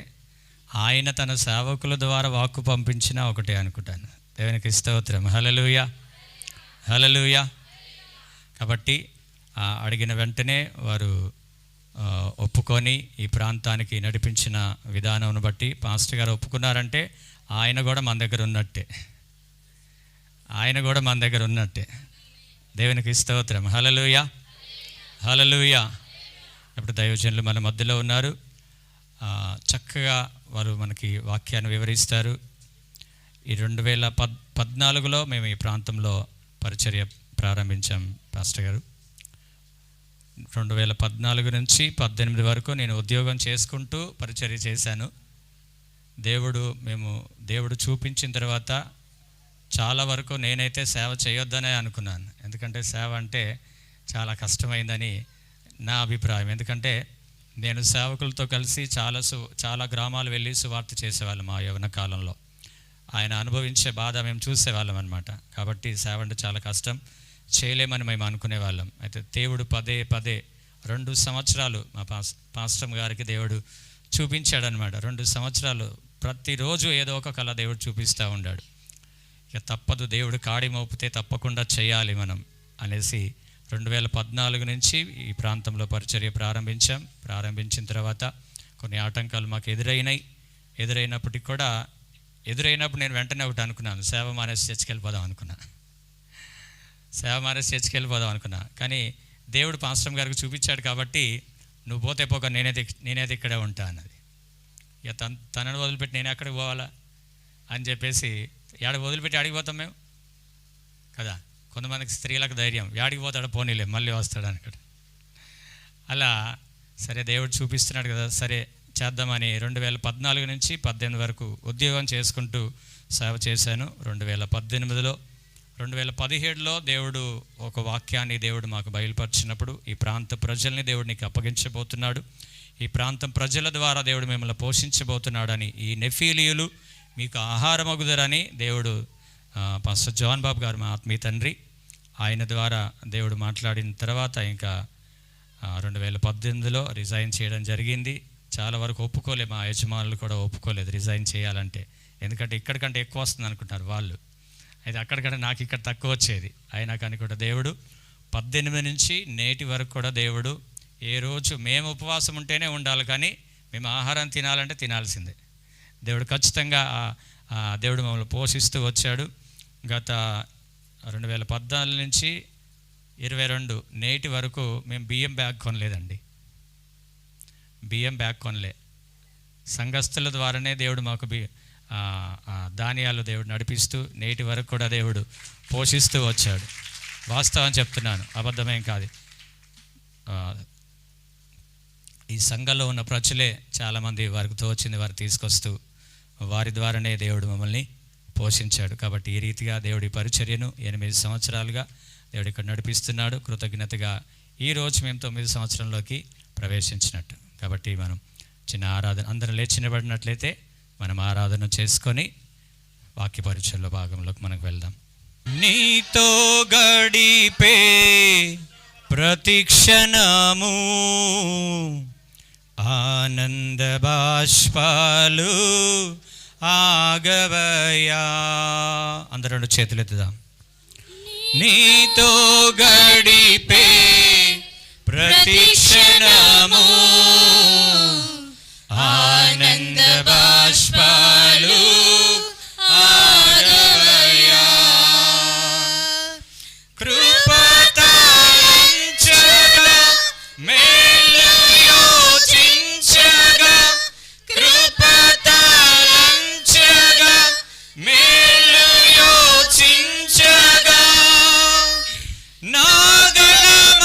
ఆయన తన సేవకుల ద్వారా వాక్కు పంపించినా ఒకటే అనుకుంటాను. దేవునికి స్తోత్రం. హల్లెలూయా, హల్లెలూయా. కాబట్టి అడిగిన వెంటనే వారు ఒప్పుకొని ఈ ప్రాంతానికి నడిపించిన విధానం బట్టి పాస్టర్ గారు ఒప్పుకున్నారంటే ఆయన కూడా మన దగ్గర ఉన్నట్టే. దేవునికి స్తోత్రం. హల్లెలూయా, హల్లెలూయా. ఇప్పుడు దైవజనులు మన మధ్యలో ఉన్నారు. చక్కగా వారు మనకి వాక్యాన్ని వివరిస్తారు. ఈ 2014లో మేము ఈ ప్రాంతంలో పరిచర్య ప్రారంభించాం పాస్టర్ గారు. 2014 నుంచి 18 వరకు నేను ఉద్యోగం చేసుకుంటూ పరిచర్య చేశాను. దేవుడు చూపించిన తర్వాత చాలా వరకు నేనైతే సేవ చేయొద్దనే అనుకున్నాను. ఎందుకంటే సేవ అంటే చాలా కష్టమైందని నా అభిప్రాయం. ఎందుకంటే నేను సేవకులతో కలిసి చాలా గ్రామాలు వెళ్ళి సువార్త చేసేవాళ్ళం మా యవ్వన కాలంలో. ఆయన అనుభవించే బాధ మేము చూసేవాళ్ళం అనమాట. కాబట్టి సేవ అంటే చాలా కష్టం, చేయలేమని మేము అనుకునేవాళ్ళం. అయితే దేవుడు పదే 2 సంవత్సరాలు మా పాస్టర్ గారికి దేవుడు చూపించాడనమాట. 2 సంవత్సరాలు ప్రతిరోజు ఏదో ఒక కళ దేవుడు చూపిస్తూ ఉన్నాడు. ఇక తప్పదు, దేవుడు కాడి మోపితే తప్పకుండా చేయాలి మనం అనేసి 2014 నుంచి ఈ ప్రాంతంలో పరిచర్య ప్రారంభించిన తర్వాత కొన్ని ఆటంకాలు మాకు ఎదురైనప్పుడు నేను వెంటనే ఒకటి అనుకున్నాను, సేవ మానేసి చర్చికి వెళ్ళిపోదాం అనుకున్నా. కానీ దేవుడు పాస్టర్ గారికి చూపించాడు కాబట్టి నువ్వు పోతే పోక నేనేది ఇక్కడే ఉంటా అన్నది. ఇక తనను వదిలిపెట్టి నేను ఎక్కడికి పోవాలా అని చెప్పేసి వదిలిపెట్టి అడిగిపోతాం మేము కదా. కొంతమందికి స్త్రీలకు ధైర్యం, యాడికి పోతాడో పోనీలే మళ్ళీ వస్తాడు అనుకోడు. అలా సరే దేవుడు చూపిస్తున్నాడు కదా, సరే చేద్దామని 2014 నుంచి 18 వరకు ఉద్యోగం చేసుకుంటూ సేవ చేశాను. 2017లో దేవుడు ఒక వాక్యాన్ని దేవుడు మాకు బయలుపరిచినప్పుడు ఈ ప్రాంత ప్రజల్ని దేవుడు నీకు అప్పగించబోతున్నాడు, ఈ ప్రాంతం ప్రజల ద్వారా దేవుడు మిమ్మల్ని పోషించబోతున్నాడని, ఈ నెఫీలియులు మీకు ఆహారమగుదరని దేవుడు పాస్టర్ జాన్ బాబు గారు మా ఆత్మీయ తండ్రి ఆయన ద్వారా దేవుడు మాట్లాడిన తర్వాత ఇంకా 2018లో రిజైన్ చేయడం జరిగింది. చాలా వరకు ఒప్పుకోలేదు, మా యజమానులు కూడా ఒప్పుకోలేదు రిజైన్ చేయాలంటే. ఎందుకంటే ఇక్కడికంటే ఎక్కువ వస్తుంది అనుకుంటారు వాళ్ళు, అయితే అక్కడికంటే నాకు ఇక్కడ తక్కువ వచ్చేది. అయినా కానీ కూడా దేవుడు 18 నుంచి నేటి వరకు కూడా దేవుడు ఏ రోజు మేము ఉపవాసం ఉంటేనే ఉండాలి, కానీ మేము ఆహారం తినాలంటే తినాల్సిందే. దేవుడు ఖచ్చితంగా దేవుడు మమ్మల్ని పోషిస్తూ వచ్చాడు. గత 2014 నుంచి 22 నేటి వరకు మేము బియ్యం బ్యాగ్ కొనలే. సంఘస్థుల ద్వారానే దేవుడు మాకు ధాన్యాలు దేవుడు నడిపిస్తూ నేటి వరకు కూడా దేవుడు పోషిస్తూ వచ్చాడు. వాస్తవం చెప్తున్నాను, అబద్ధమేం కాదు. ఈ సంఘంలో ఉన్న ప్రజలే చాలామంది వారికి తోచింది వారు తీసుకొస్తూ వారి ద్వారానే దేవుడు మమ్మల్ని పోషించాడు. కాబట్టి ఈ రీతిగా దేవుడి పరిచర్యను 8 సంవత్సరాలుగా దేవుడు ఇక్కడ నడిపిస్తున్నాడు. కృతజ్ఞతగా ఈరోజు మేము 9 సంవత్సరంలోకి ప్రవేశించినట్టు. కాబట్టి మనం చిన్న ఆరాధన అందరం లేచి నిలబడినట్లయితే మనం ఆరాధన చేసుకొని వాక్య పరిచర్యలో భాగంలోకి మనకు వెళ్దాం. నీతో గడిపే ప్రతిక్షణము ఆనంద బాష్పాలు ఆగవయా. అందరూ 2 చేతులు ఎత్తుదాం. నీతో గడిపే ప్రతిక్షణము ఆనంద బాష్పాలు ఆగవయా. కృపతాంచగా మేలు యోచించగా కృపతాంచగా మేలు యోచించగా నాగలమాగదు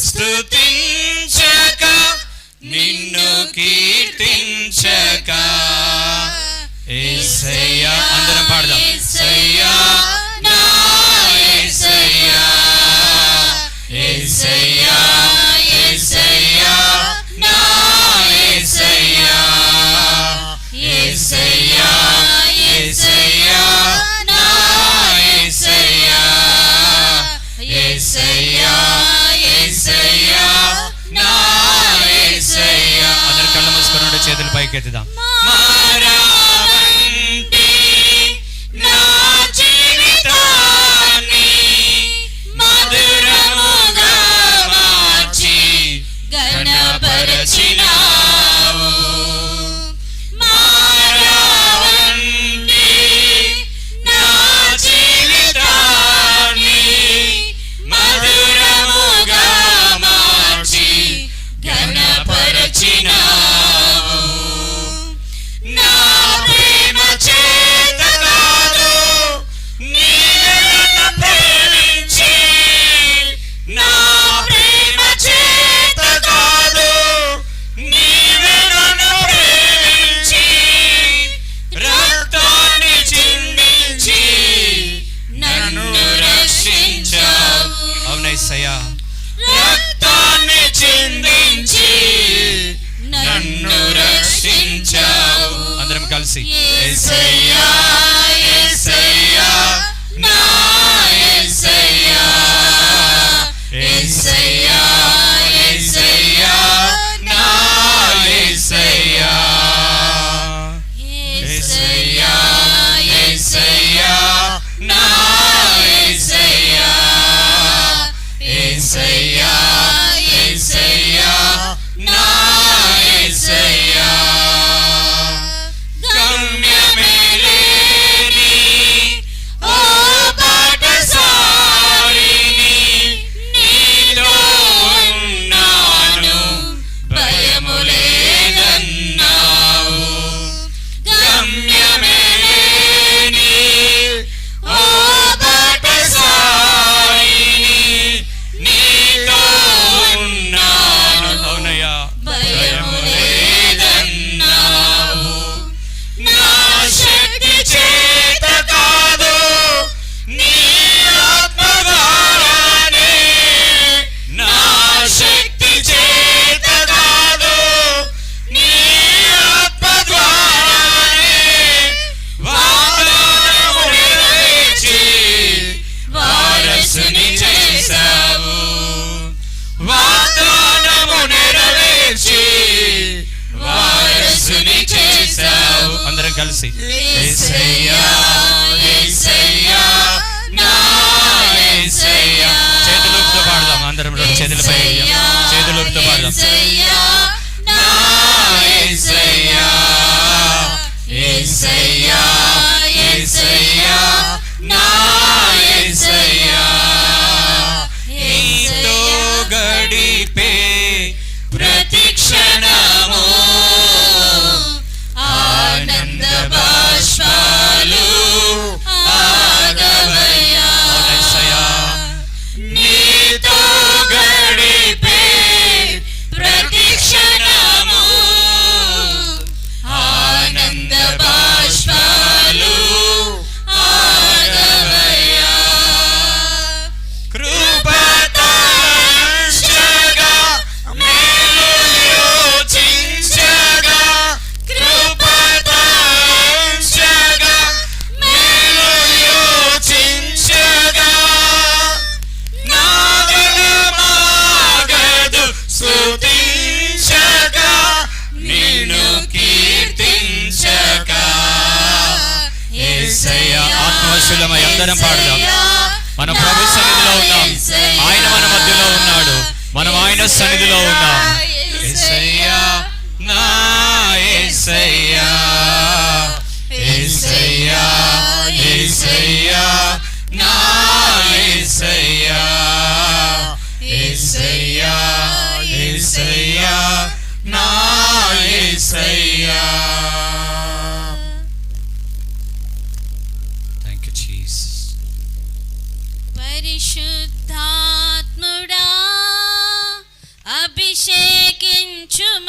స్తుతించగా పైకెత్తుదాం. మారావంటే నా జీవితాన్ని మధురముగా మార్చి ఘనపరచినావు. మారావంటే నా జీవితాన్ని మధురముగా మార్చి ఘనపరచినావు. నా ప్రేమ చేత కాదు నీవే నన్ను ప్రేమించి, నా ప్రేమ చేత కాదు నీవే నన్ను ప్రేమించి, రక్తాన్ని చిందించి నన్ను రక్షించావు. అవునయ్యా, రక్తాన్ని చిందించి నన్ను రక్షించావు. అందరం కలిసి యేసయ్యా యేసయ్యా నా యేసయ్యా, యేసయ్యా యేసయ్యా నా యేసయ్యా, యేసయ్యా యేసయ్యా నా యేసయ్యా, యేసయ్యా యేసయ్యా నా యేసయ్యా. గమ్యమే లేని ఓ బాటసారిని నీతో ఉన్నాను, భయము లేదన్నావు. గమ్యమే లేని ఓ బాటసారిని నీతో ఉన్నాను, అవునయ్యా, భయము లేదన్నావు. నా శక్తి చేత కాదు నీ ఆత్మ ద్వారానే, నా శక్తి చేత కాదు నీ ఆత్మ ద్వారానే వాగ్దానము నెరవేర్చి వారసుని చేశావు. వాగ్దానము నెరవేర్చి వారసుని చేశావు. అందరం కలిసి యేసయ్యా యేసయ్యా నా యేసయ్యా. చేతులతో పాడదాం. అందరం రెండు చేతులపై చేతులతో పాడదాం. యేసయ్యా నా యేసయ్యా, యేసయ్యా యేసయ్యా నా యేసయ్యా. నీతో గడిపే ప్రతి క్షణము ఆనంద బాష్పాలు ఆగవయ్యా. అవునయ్యా, నీతో గడిపే ప్రతి క్షణము ఆనంద బాష్పాలు ఆగవయ్యా. కృపతో వర్షగా మేలు యోచించగా, కృపతో వర్షగా మేలు యోచించగా, నా దినమాగదు స్తుతించగా, నిన్ను కీర్తించగా. యేసయ్యా, ఆత్మవశులమై అందరం పాడదాం. మనం ప్రభు సన్నిధిలో ఉన్నాం, ఆయన మన మధ్యలో ఉన్నాడు, మనం ఆయన సన్నిధిలో ఉన్నాం. యేసయ్యా నా యేసయ్యా, యేసయ్యా యేసయ్యా నా యేసయ్యా, యేసయ్యా యేసయ్యా నా యేసయ్యా. Thank you Jesus. పరిశుద్ధాత్ముడా అభిషేకించుమ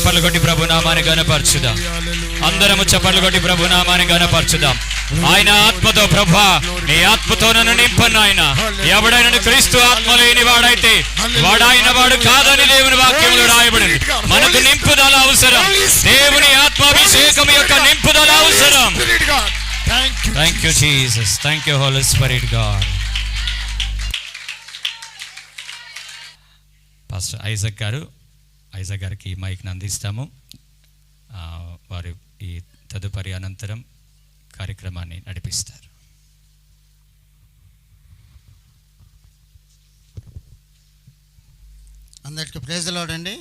చప్పట్లు కొట్టి ప్రభు నామాన్ని గణపరచుదాం. అందరము చప్పట్లు కొట్టి ప్రభు నామాన్ని గణపరచుదాం. ఆయన ఆత్మతో ప్రభా నీ ఆత్మతో నన్ను నింపను. ఆయన ఎవడైనా క్రీస్తు ఆత్మ లేని వాడైతే వాడాయన వాడు కాదని దేవుని వాక్యంలో రాయబడింది. మనకు నింపుదల అవసరం. దేవుని ఆత్మాభిషేకం యొక్క నింపుదల అవసరం. Thank you Jesus. Thank you holy spirit god. Pastor Isaac గారికి మైక్ని అందిస్తాము. వారు ఈ తదుపరి అనంతరం కార్యక్రమాన్ని నడిపిస్తారు. అందరికీ ప్రైజ్ ది లార్డ్ అండి.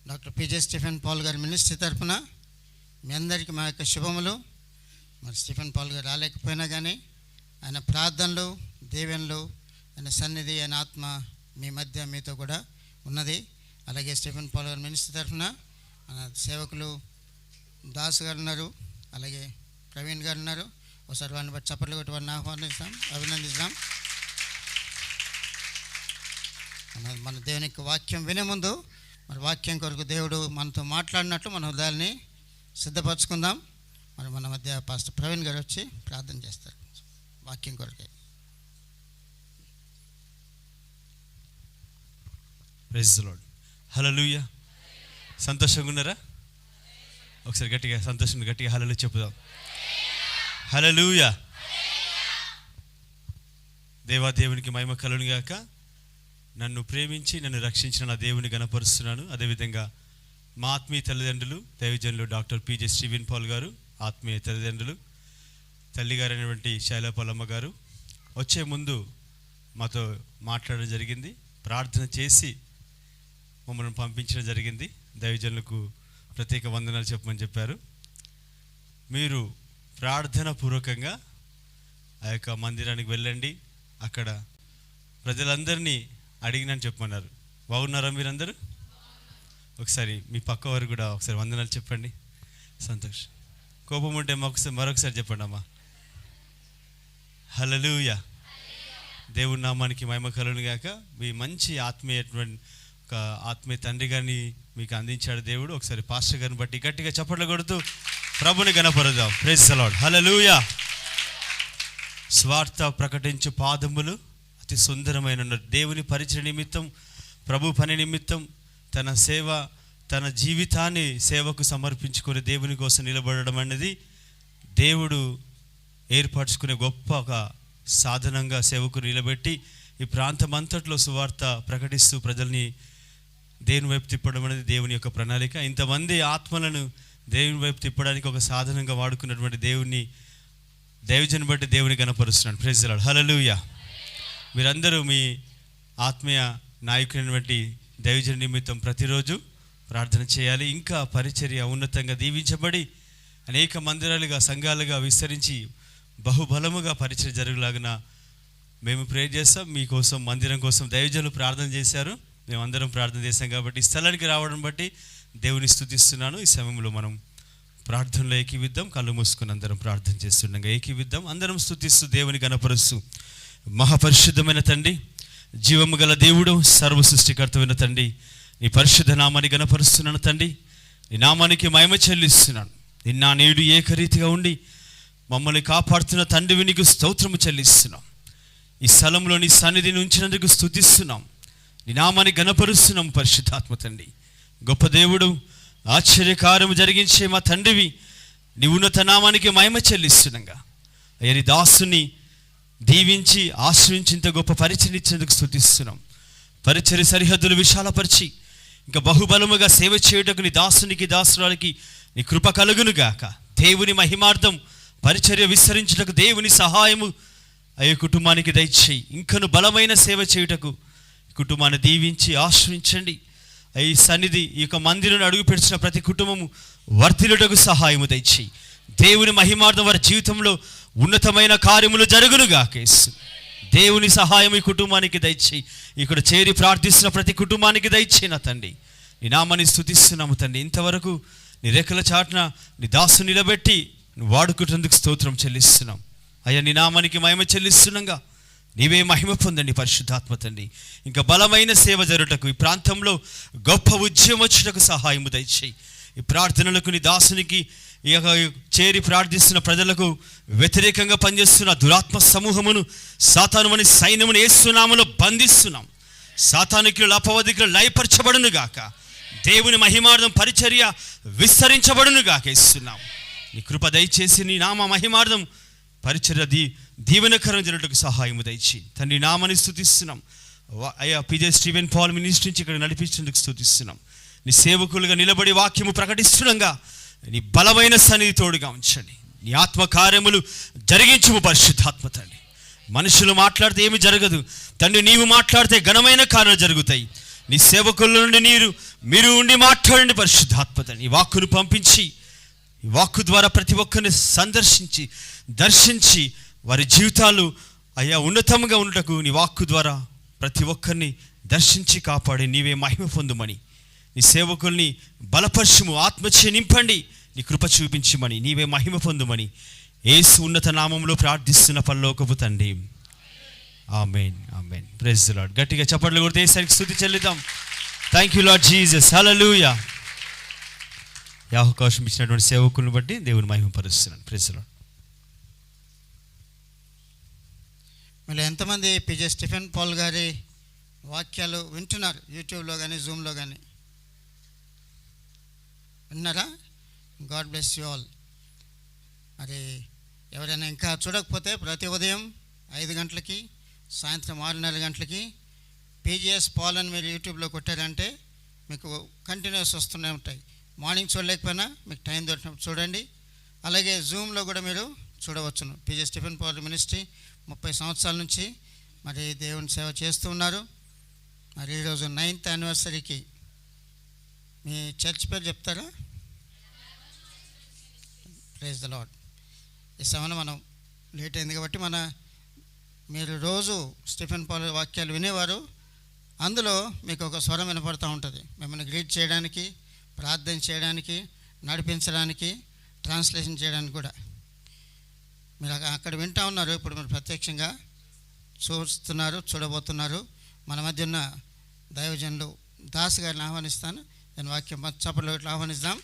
డాక్టర్ పిజే స్టీఫెన్ పాల్ గారి మినిస్ట్రీ తరఫున మీ అందరికీ మా యొక్క శుభములు. మరి స్టీఫెన్ పాల్ గారు రాలేకపోయినా కానీ ఆయన ప్రార్థనలు, దీవెనలు, ఆయన సన్నిధి, ఆయన ఆత్మ మీ మధ్య మీతో కూడా ఉన్నది. అలాగే స్టీఫెన్ పాల్ గారి మినిస్ట్రీ తరఫున మన సేవకులు దాస్ గారు ఉన్నారు, అలాగే ప్రవీణ్ గారు ఉన్నారు. ఒకసారి వారిని బట్టి చప్పట్లు కొట్టి వారిని ఆహ్వానిస్తాం, అభినందిస్తాం. మన దేవునికి వాక్యం వినే ముందు మరి వాక్యం కొరకు దేవుడు మనతో మాట్లాడినట్లు మన హృదయాల్ని సిద్ధపరచుకుందాం. మరి మన మధ్య పాస్టర్ ప్రవీణ్ గారు వచ్చి ప్రార్థన చేస్తారు వాక్యం కొరకే. Praise the lord. హల్లెలూయా. సంతోషంగా ఉన్నారా? ఒకసారి గట్టిగా సంతోషంగా గట్టిగా హల్లెలూయా చెప్పుదాం. హల్లెలూయా. దేవాదేవునికి మహిమ కలుగును గాక. నన్ను ప్రేమించి నన్ను రక్షించిన నా దేవుని గణపరుస్తున్నాను. అదేవిధంగా మా ఆత్మీయ తల్లిదండ్రులు దైవజనులు డాక్టర్ పిజే స్టీఫెన్ పాల్ గారు, ఆత్మీయ తల్లిదండ్రులు తల్లిగారైనటువంటి శైలపాలమ్మ గారు వచ్చే ముందు మాతో మాట్లాడడం జరిగింది. ప్రార్థన చేసి మమ్మల్ని పంపించడం జరిగింది. దైవజనులకు ప్రత్యేక వందనాలు చెప్పమని చెప్పారు. మీరు ప్రార్థన పూర్వకంగా ఆ యొక్క మందిరానికి వెళ్ళండి, అక్కడ ప్రజలందరినీ అడిగినని చెప్పమన్నారు. బాగున్నారా మీరందరూ? ఒకసారి మీ పక్క వారు కూడా ఒకసారి వందనాలు చెప్పండి. సంతోష్. కోపం ఉంటే మరొకసారి చెప్పండి అమ్మా. హల్లెలూయా. దేవుని నామానికి మహిమ కలుగును గాక. మీ మంచి ఒక ఆత్మీయ తండ్రి గారిని మీకు అందించాడు దేవుడు. ఒకసారి పాస్టర్ గారిని బట్టి గట్టిగా చప్పట్లు కొడుతూ ప్రభుని గణపరుద్దాం. Praise the lord. హల్లెలూయా. స్వార్థ ప్రకటించు పాదములు అతి సుందరమైన దేవుని పరిచయ నిమిత్తం, ప్రభు పని నిమిత్తం తన సేవ, తన జీవితాన్ని సేవకు సమర్పించుకుని దేవుని కోసం నిలబడడం అనేది దేవుడు ఏర్పరచుకునే గొప్ప ఒక సాధనంగా సేవకు నిలబెట్టి ఈ ప్రాంతం అంతట్లో సువార్త ప్రకటిస్తూ ప్రజల్ని దేవుని వైపు తిప్పడం అనేది దేవుని యొక్క ప్రణాళిక. ఇంతమంది ఆత్మలను దేవుని వైపు తిప్పడానికి ఒక సాధనంగా వాడుకున్నటువంటి దేవుని దైవజను బట్టి దేవుని గణపరుస్తున్నాను. Praise the lord. హల్లెలూయా. మీరందరూ మీ ఆత్మీయ నాయకులైనటువంటి దైవజన నిమిత్తం ప్రతిరోజు ప్రార్థన చేయాలి. ఇంకా పరిచర్య ఉన్నతంగా దీవించబడి అనేక మందిరాలుగా, సంఘాలుగా విస్తరించి బహుబలముగా పరిచర్య జరుగులాగిన మేము ప్రేర్ చేస్తాం. మీకోసం, మందిరం కోసం దైవజనులు ప్రార్థన చేశారు, మేమందరం ప్రార్థన చేశాం. కాబట్టి ఈ స్థలానికి రావడం బట్టి దేవుని స్తుతిస్తున్నాను. ఈ సమయంలో మనం ప్రార్థనలో ఏకీవిద్దాం. కళ్ళు మూసుకుని అందరం ప్రార్థన చేస్తుండగా ఏకీవిద్దాం. అందరం స్తుతిస్తూ దేవుని గణపరుస్తూ, మహాపరిశుద్ధమైన తండ్రి, జీవము గల దేవుడు, సర్వ సృష్టికర్తమైన తండ్రి, నీ పరిశుద్ధ నామాన్ని గణపరుస్తున్నాను తండ్రి. నీ నామానికి మహిమ చెల్లిస్తున్నాను. నిన్న నేడు ఏకరీతిగా ఉండి మమ్మల్ని కాపాడుతున్న తండ్రివి నీకు స్తోత్రము చెల్లిస్తున్నాం. ఈ స్థలంలో నీ సన్నిధిని ఉంచినందుకు స్తుతిస్తున్నాం. నీ నామాన్ని గణపరుస్తున్నాం. పరిశుద్ధాత్మ తండ్రి, గొప్ప దేవుడు, ఆశ్చర్యకార్యము జరిగించే మా తండ్రివి, నీ ఉన్నత నామానికి మహిమ చెల్లిస్తున్నాగా అయ్యా, నీ దాసుని దీవించి ఆశ్రయించేంత గొప్ప పరిచయం ఇచ్చినందుకు స్తుతిస్తున్నాం. పరిచర్య సరిహద్దులు విశాలపరిచి ఇంకా బహుబలముగా సేవ చేయుటకు నీ దాసునికి, దాసురాలకి నీ కృప కలుగునుగాక. దేవుని మహిమార్థం పరిచర్య విస్తరించుటకు దేవుని సహాయము అయ్యే కుటుంబానికి దయచేయి. ఇంకను బలమైన సేవ చేయుటకు కుటుంబాన్ని దీవించి ఆశ్రయించండి. ఈ సన్నిధి, ఈ యొక్క మందిరం అడుగు పెడుతున్న ప్రతి కుటుంబము వర్ధిల్లుటకు సహాయము దయచేయి. దేవుని మహిమార్థం వారి జీవితంలో ఉన్నతమైన కార్యములు జరుగునుగాక. దేవుని సహాయం ఈ కుటుంబానికి దయచేయి. ఇక్కడ చేరి ప్రార్థిస్తున్న ప్రతి కుటుంబానికి దయచేయి నా తండ్రి. నీ నామాన్ని స్తుతిస్తున్నాము తండ్రి. ఇంతవరకు నీ రెక్కల చాటున నీ దాసు నిలబెట్టి నువ్వు వాడుకుంటేందుకు స్తోత్రం చెల్లిస్తున్నాం అయ్యా. నీ నామానికి మహిమ చెల్లిస్తున్నాగా నీవే మహిమ పొందండి పరిశుద్ధాత్మ తండ్రి. ఇంకా బలమైన సేవ జరుగుటకు ఈ ప్రాంతంలో గొప్ప ఉద్యమం వచ్చుటకు సహాయము దయచేయి. ఈ ప్రార్థనలకు నీ దాసునికి ఈ యొక్క చేరి ప్రార్థిస్తున్న ప్రజలకు వ్యతిరేకంగా పనిచేస్తున్న దురాత్మ సమూహమును సాతానుమని సైన్యమును యేసు నామములో బంధిస్తున్నాం. సాతానికులు అపవాదికులు లయపరచబడును గాక. దేవుని మహిమార్థం పరిచర్య విస్తరించబడును గాక. ఇస్తున్నాం నీ కృప దయచేసి నీ నామ మహిమార్థం పరిచర్య దీవెనకరం జరుగుటకు సహాయము దయచేయి తండ్రి. నామని స్తుతిస్తున్నాం అయ్యా. పిజే స్టీవెన్ పాల్ మినిస్ట్రీ నుంచి ఇక్కడ నడిపించేందుకు స్తుతిస్తున్నాం. నీ సేవకులుగా నిలబడి వాక్యము ప్రకటిస్తుండగా నీ బలమైన సన్నిధి తోడుగా ఉంచండి. నీ ఆత్మ కార్యములు జరిగించుము పరిశుద్ధాత్మ తండ్రి. మనుషులు మాట్లాడితే ఏమి జరగదు తండ్రి, నీవు మాట్లాడితే ఘనమైన కార్యాలు జరుగుతాయి. నీ సేవకుల నుండి మీరు ఉండి మాట్లాడండి పరిశుద్ధాత్మ తండ్రి. ఈ వాక్కును పంపించి ఈ వాక్కు ద్వారా ప్రతి ఒక్కరిని దర్శించి వారి జీవితాలు అయ్యా ఉన్నతంగా ఉండటకు నీ వాక్కు ద్వారా ప్రతి ఒక్కరిని దర్శించి కాపాడి నీవే మహిమ పొందుమని, నీ సేవకుల్ని బలపరచుము, ఆత్మచే నింపండి, నీ కృప చూపించమని, నీవే మహిమ పొందుమని యేసు ఉన్నత నామములో ప్రార్థిస్తున్న పరలోకపు తండ్రి. Amen, amen. Praise the lord. గట్టిగా చప్పట్లు కొడితే యేసుకి స్తుతి చెల్లిద్దాం. Thank you Lord Jesus. Hallelujah. ఈ అవకాశం ఇచ్చినటువంటి సేవకులను బట్టి దేవుని మహిమపరుస్తున్నాను. Praise the lord. మళ్ళీ ఎంతమంది పిజే స్టీఫెన్ పాల్ గారి వాక్యాలు వింటున్నారు? యూట్యూబ్లో కానీ జూమ్లో కానీ విన్నారా? God bless you all. మరి ఎవరైనా ఇంకా చూడకపోతే ప్రతి ఉదయం 5 గంటలకి, సాయంత్రం 6:30 గంటలకి పీజీఎస్ పాల్ అని మీరు యూట్యూబ్లో కొట్టారంటే మీకు కంటిన్యూస్ వస్తూనే ఉంటాయి. మార్నింగ్ చూడలేకపోయినా మీకు టైం దొరికినప్పుడు చూడండి. అలాగే జూమ్లో కూడా మీరు చూడవచ్చును. పిజే స్టీఫెన్ పాల్ మినిస్ట్రీ 30 సంవత్సరాల నుంచి మరి దేవుని సేవ చేస్తూ ఉన్నారు. మరి ఈరోజు 9th యానివర్సరీకి మీ చర్చ్ పేరు చెప్తారా? Praise the lord. ఈ సమయంలో మనం లేట్ అయింది కాబట్టి మీరు రోజు స్టీఫెన్ పాల్ వాక్యాలు వినేవారు. అందులో మీకు ఒక స్వరం వినపడుతూ ఉంటుంది, మిమ్మల్ని గ్రీట్ చేయడానికి, ప్రార్థన చేయడానికి, నడిపించడానికి, ట్రాన్స్లేషన్ చేయడానికి కూడా. మీరు అక్కడ వింటూ ఉన్నారు. ఇప్పుడు మీరు ప్రత్యక్షంగా చూడబోతున్నారు. మన మధ్య ఉన్న దైవజనులు దాస్ గారిని ఆహ్వానిస్తాను. నేను వాక్యం చప్పట్లు ఇట్లా ఆహ్వానిస్తాం.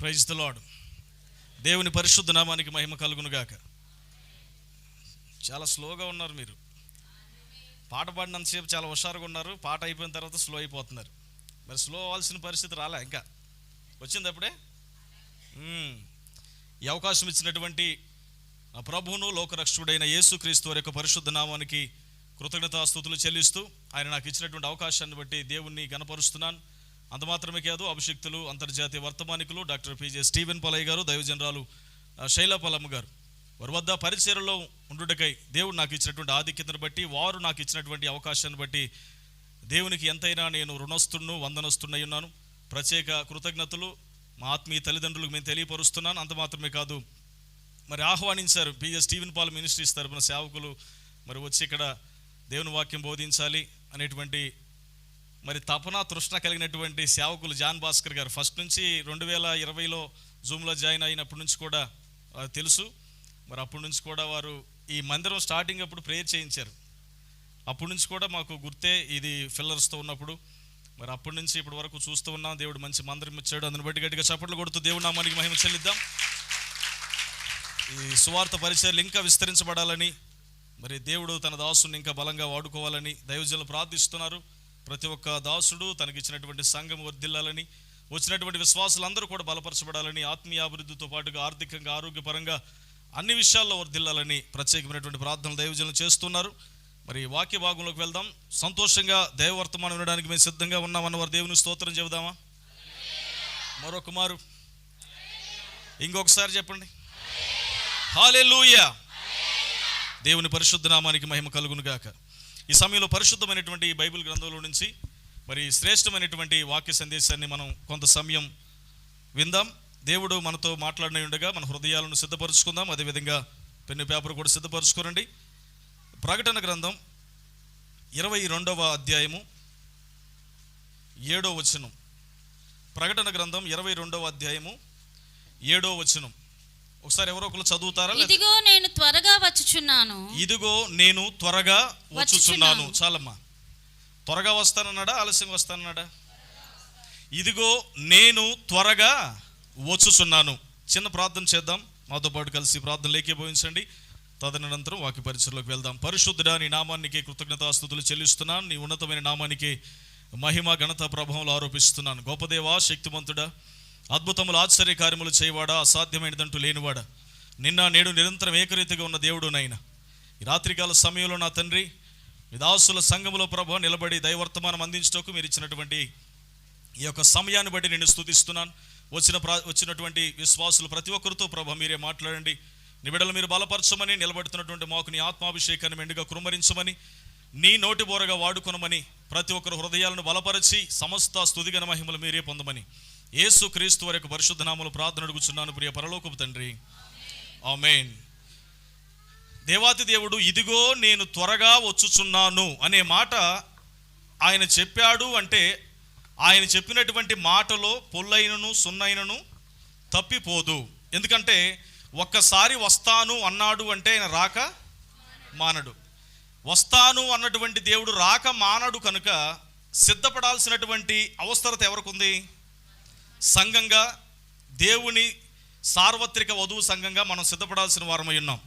Praise the lord. దేవుని పరిశుద్ధ నామానికి మహిమ కలుగును గాక. చాలా స్లోగా ఉన్నారు మీరు. పాట పాడినంతసేపు చాలా హుషారుగా ఉన్నారు. పాట అయిపోయిన తర్వాత స్లో అయిపోతున్నారు. మరి స్లో అవ్వాల్సిన పరిస్థితి రాలే, ఇంకా వచ్చింది అప్పుడే. ఈ అవకాశం ఇచ్చినటువంటి ఆ ప్రభువును లోకరక్షకుడైన యేసుక్రీస్తు వారి యొక్క పరిశుద్ధ నామానికి కృతజ్ఞతాస్తుతులు చెల్లిస్తూ ఆయన నాకు ఇచ్చినటువంటి అవకాశాన్ని బట్టి దేవుణ్ణి గణపరుస్తున్నాను. అంత మాత్రమే కాదు, అభిషిక్తులు, అంతర్జాతీయ వర్తమానికులు డాక్టర్ పిజే స్టీవెన్ పాలయ్య గారు, దైవజనరాలు శైలపలమ్మ గారు, వారి వద్ద పరిచర్యలో ఉండుటకై దేవుడు నాకు ఇచ్చినటువంటి ఆధిక్యతను బట్టి, వారు నాకు ఇచ్చినటువంటి అవకాశాన్ని బట్టి దేవునికి ఎంతైనా నేను రుణస్తును, వందనస్తున్నై ఉన్నాను. ప్రత్యేక కృతజ్ఞతలు మా ఆత్మీయ తల్లిదండ్రులకు మేము తెలియపరుస్తున్నాను. అంత మాత్రమే కాదు, మరి ఆహ్వానించారు పిజే స్టీవెన్ పాల్ మినిస్ట్రీస్ తరపున సేవకులు మరి వచ్చి ఇక్కడ దేవుని వాక్యం బోధించాలి అనేటువంటి మరి తపన తృష్ణ కలిగినటువంటి సేవకులు జాన్ భాస్కర్ గారు ఫస్ట్ నుంచి 2020లో జూమ్లో జాయిన్ అయినప్పటి నుంచి కూడా తెలుసు. మరి అప్పటి నుంచి కూడా వారు ఈ మందిరం స్టార్టింగ్ అప్పుడు ప్రేయర్ చేయించారు. అప్పటి నుంచి కూడా మాకు గుర్తే, ఇది ఫిల్లర్స్తో ఉన్నప్పుడు. మరి అప్పటి నుంచి ఇప్పటి వరకు చూస్తూ ఉన్నాం. దేవుడు మంచి మందిరం ఇచ్చాడు. అందుని బట్టి గట్టిగా చప్పట్లు కొడుతూ దేవుడు నామానికి మహిమ చెల్లిద్దాం. ఈ సువార్త పరిచర్యలు ఇంకా విస్తరించబడాలని, మరి దేవుడు తన దాసుని ఇంకా బలంగా వాడుకోవాలని దైవజనులు ప్రార్థిస్తున్నారు. ప్రతి ఒక్క దాసుడు తనకిచ్చినటువంటి సంఘం వర్ధిల్లాలని, వచ్చినటువంటి విశ్వాసులందరూ కూడా బలపరచబడాలని, ఆత్మీయ అభివృద్ధితో పాటుగా ఆర్థికంగా, ఆరోగ్యపరంగా అన్ని విషయాల్లో వర్ధిల్లాలని ప్రత్యేకమైనటువంటి ప్రార్థనలు దైవజనులు చేస్తున్నారు. మరి వాక్య భాగంలోకి వెళ్దాం. సంతోషంగా దైవవర్తమానం వినడానికి మేము సిద్ధంగా ఉన్నామన్న వారు దేవుని స్తోత్రం చెబుదామా? మరొక మారు ఇంకొకసారి చెప్పండి, హల్లెలూయా. దేవుని పరిశుద్ధ నామానికి మహిమ కలుగును గాక. ఈ సమయంలో పరిశుద్ధమైనటువంటి బైబిల్ గ్రంథంలో నుంచి మరి శ్రేష్టమైనటువంటి వాక్య సందేశాన్ని మనం కొంత సమయం విందాం. దేవుడు మనతో మాట్లాడిన ఉండగా మన హృదయాలను సిద్ధపరచుకుందాం. అదేవిధంగా పెన్ను పేపర్ కూడా సిద్ధపరచుకోరండి. ప్రకటన గ్రంథం 22వ అధ్యాయము 7వ వచనం. ప్రకటన గ్రంథం 22వ అధ్యాయము 7వ వచనం. ఒకసారి ఎవరో ఒకరు చదువుతారా? ఇదిగో నేను త్వరగా వచ్చుచున్నాను. ఇదిగో నేను త్వరగా వచ్చుచున్నాను. చాలమ్మా. త్వరగా వస్తానన్నాడా, ఆలస్యంగా వస్తానన్నాడా? ఇదిగో నేను త్వరగా వచ్చుచున్నాను. చిన్న ప్రార్థన చేద్దాం. మాతో పాటు కలిసి ప్రార్థనలు ఏకీభవించండి. తదనంతరం వాక్య పరిచయలోకి వెళ్దాం. పరిశుద్ధుడా, నీ నామానికి కృతజ్ఞతాస్తుతులు చెల్లిస్తున్నాను. నీ ఉన్నతమైన నామానికి మహిమ ఘనత ప్రభావాలు ఆరోపిస్తున్నాను. గొప్పదేవా, శక్తిమంతుడా, అద్భుతములు ఆశ్చర్య కార్యములు చేయవాడా, అసాధ్యమైనదంటూ లేనివాడా, నిన్న నేడు నిరంతరం ఏకరీతిగా ఉన్న దేవుడు నైనా, ఈ రాత్రికాల సమయంలో నా తండ్రి మీ దాసుల సంఘములో ప్రభు నిలబడి దైవర్తమానం అందించటకు మీరు ఇచ్చినటువంటి ఈ యొక్క సమయాన్ని బట్టి నేను స్తుతిస్తున్నాను. వచ్చినటువంటి విశ్వాసులు ప్రతి ఒక్కరితో ప్రభు మీరే మాట్లాడండి. నీ బిడ్డలు మీరు బలపరచమని, నిలబడుతున్నటువంటి మాకు నీ ఆత్మాభిషేకాన్ని మెండుగా కుమ్మరించమని, నీ నోటి బోరగా వాడుకొనమని, ప్రతి ఒక్కరు హృదయాలను బలపరిచి సమస్త స్తుతిగణ మహిమలు మీరే పొందమని యేసు క్రీస్తు వారి యొక్క పరిశుద్ధ నామములో ప్రార్థన అడుగుచున్నాను ప్రియ పరలోకపు తండ్రి, ఆమేన్. దేవాతి దేవుడు ఇదిగో నేను త్వరగా వచ్చుచున్నాను అనే మాట ఆయన చెప్పాడు అంటే, ఆయన చెప్పినటువంటి మాటలో పొల్లైనను సున్నైనను తప్పిపోదు. ఎందుకంటే ఒక్కసారి వస్తాను అన్నాడు అంటే ఆయన రాక మానడు. వస్తాను అన్నటువంటి దేవుడు రాక మానడు కనుక సిద్ధపడాల్సినటువంటి అవసరత ఎవరికి ఉంది? సంఘంగా, దేవుని సార్వత్రిక వధువు సంఘంగా మనం సిద్ధపడాల్సిన వారమై ఉన్నాం.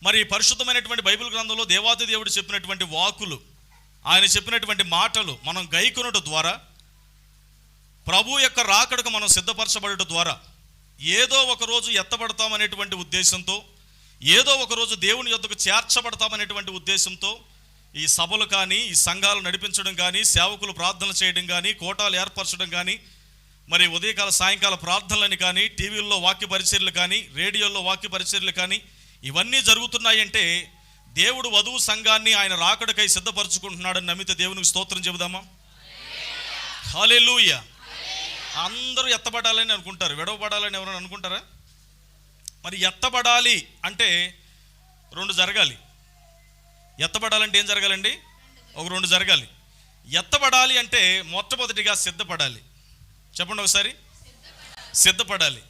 మరి పరిశుద్ధమైనటువంటి బైబిల్ గ్రంథంలో దేవాది దేవుడు చెప్పినటువంటి వాకులు, ఆయన చెప్పినటువంటి మాటలు మనం గైకొనుట ద్వారా, ప్రభు యొక్క రాకడకు మనం సిద్ధపరచబడట ద్వారా ఏదో ఒకరోజు ఎత్తబడతామనేటువంటి ఉద్దేశంతో, ఏదో ఒకరోజు దేవుని యొద్దకు చేర్చబడతామనేటువంటి ఉద్దేశంతో ఈ సభలు కానీ, ఈ సంఘాలు నడిపించడం కానీ, సేవకులు ప్రార్థనలు చేయడం కానీ, కోటాలు ఏర్పరచడం కానీ, మరి ఉదయకాల సాయంకాల ప్రార్థనలని కానీ, టీవీల్లో వాక్య పరిచర్యలు కానీ, రేడియోల్లో వాక్య పరిచర్యలు కానీ, ఇవన్నీ జరుగుతున్నాయంటే దేవుడు వధువు సంఘాన్ని ఆయన రాకడకై సిద్ధపరచుకుంటున్నాడని నమ్మితే దేవునికి స్తోత్రం చెబుదామా? హల్లెలూయా. అందరూ ఎత్తబడాలని అనుకుంటారు, విడవబడాలని ఎవరైనా అనుకుంటారా? మరి ఎత్తబడాలి అంటే రెండు జరగాలి. ఎత్తబడాలంటే ఏం జరగాలండి? ఒక రెండు జరగాలి. ఎత్తబడాలి అంటే మొట్టమొదటిగా సిద్ధపడాలి. చెప్పండి ఒకసారి. సిద్ధపడాలి.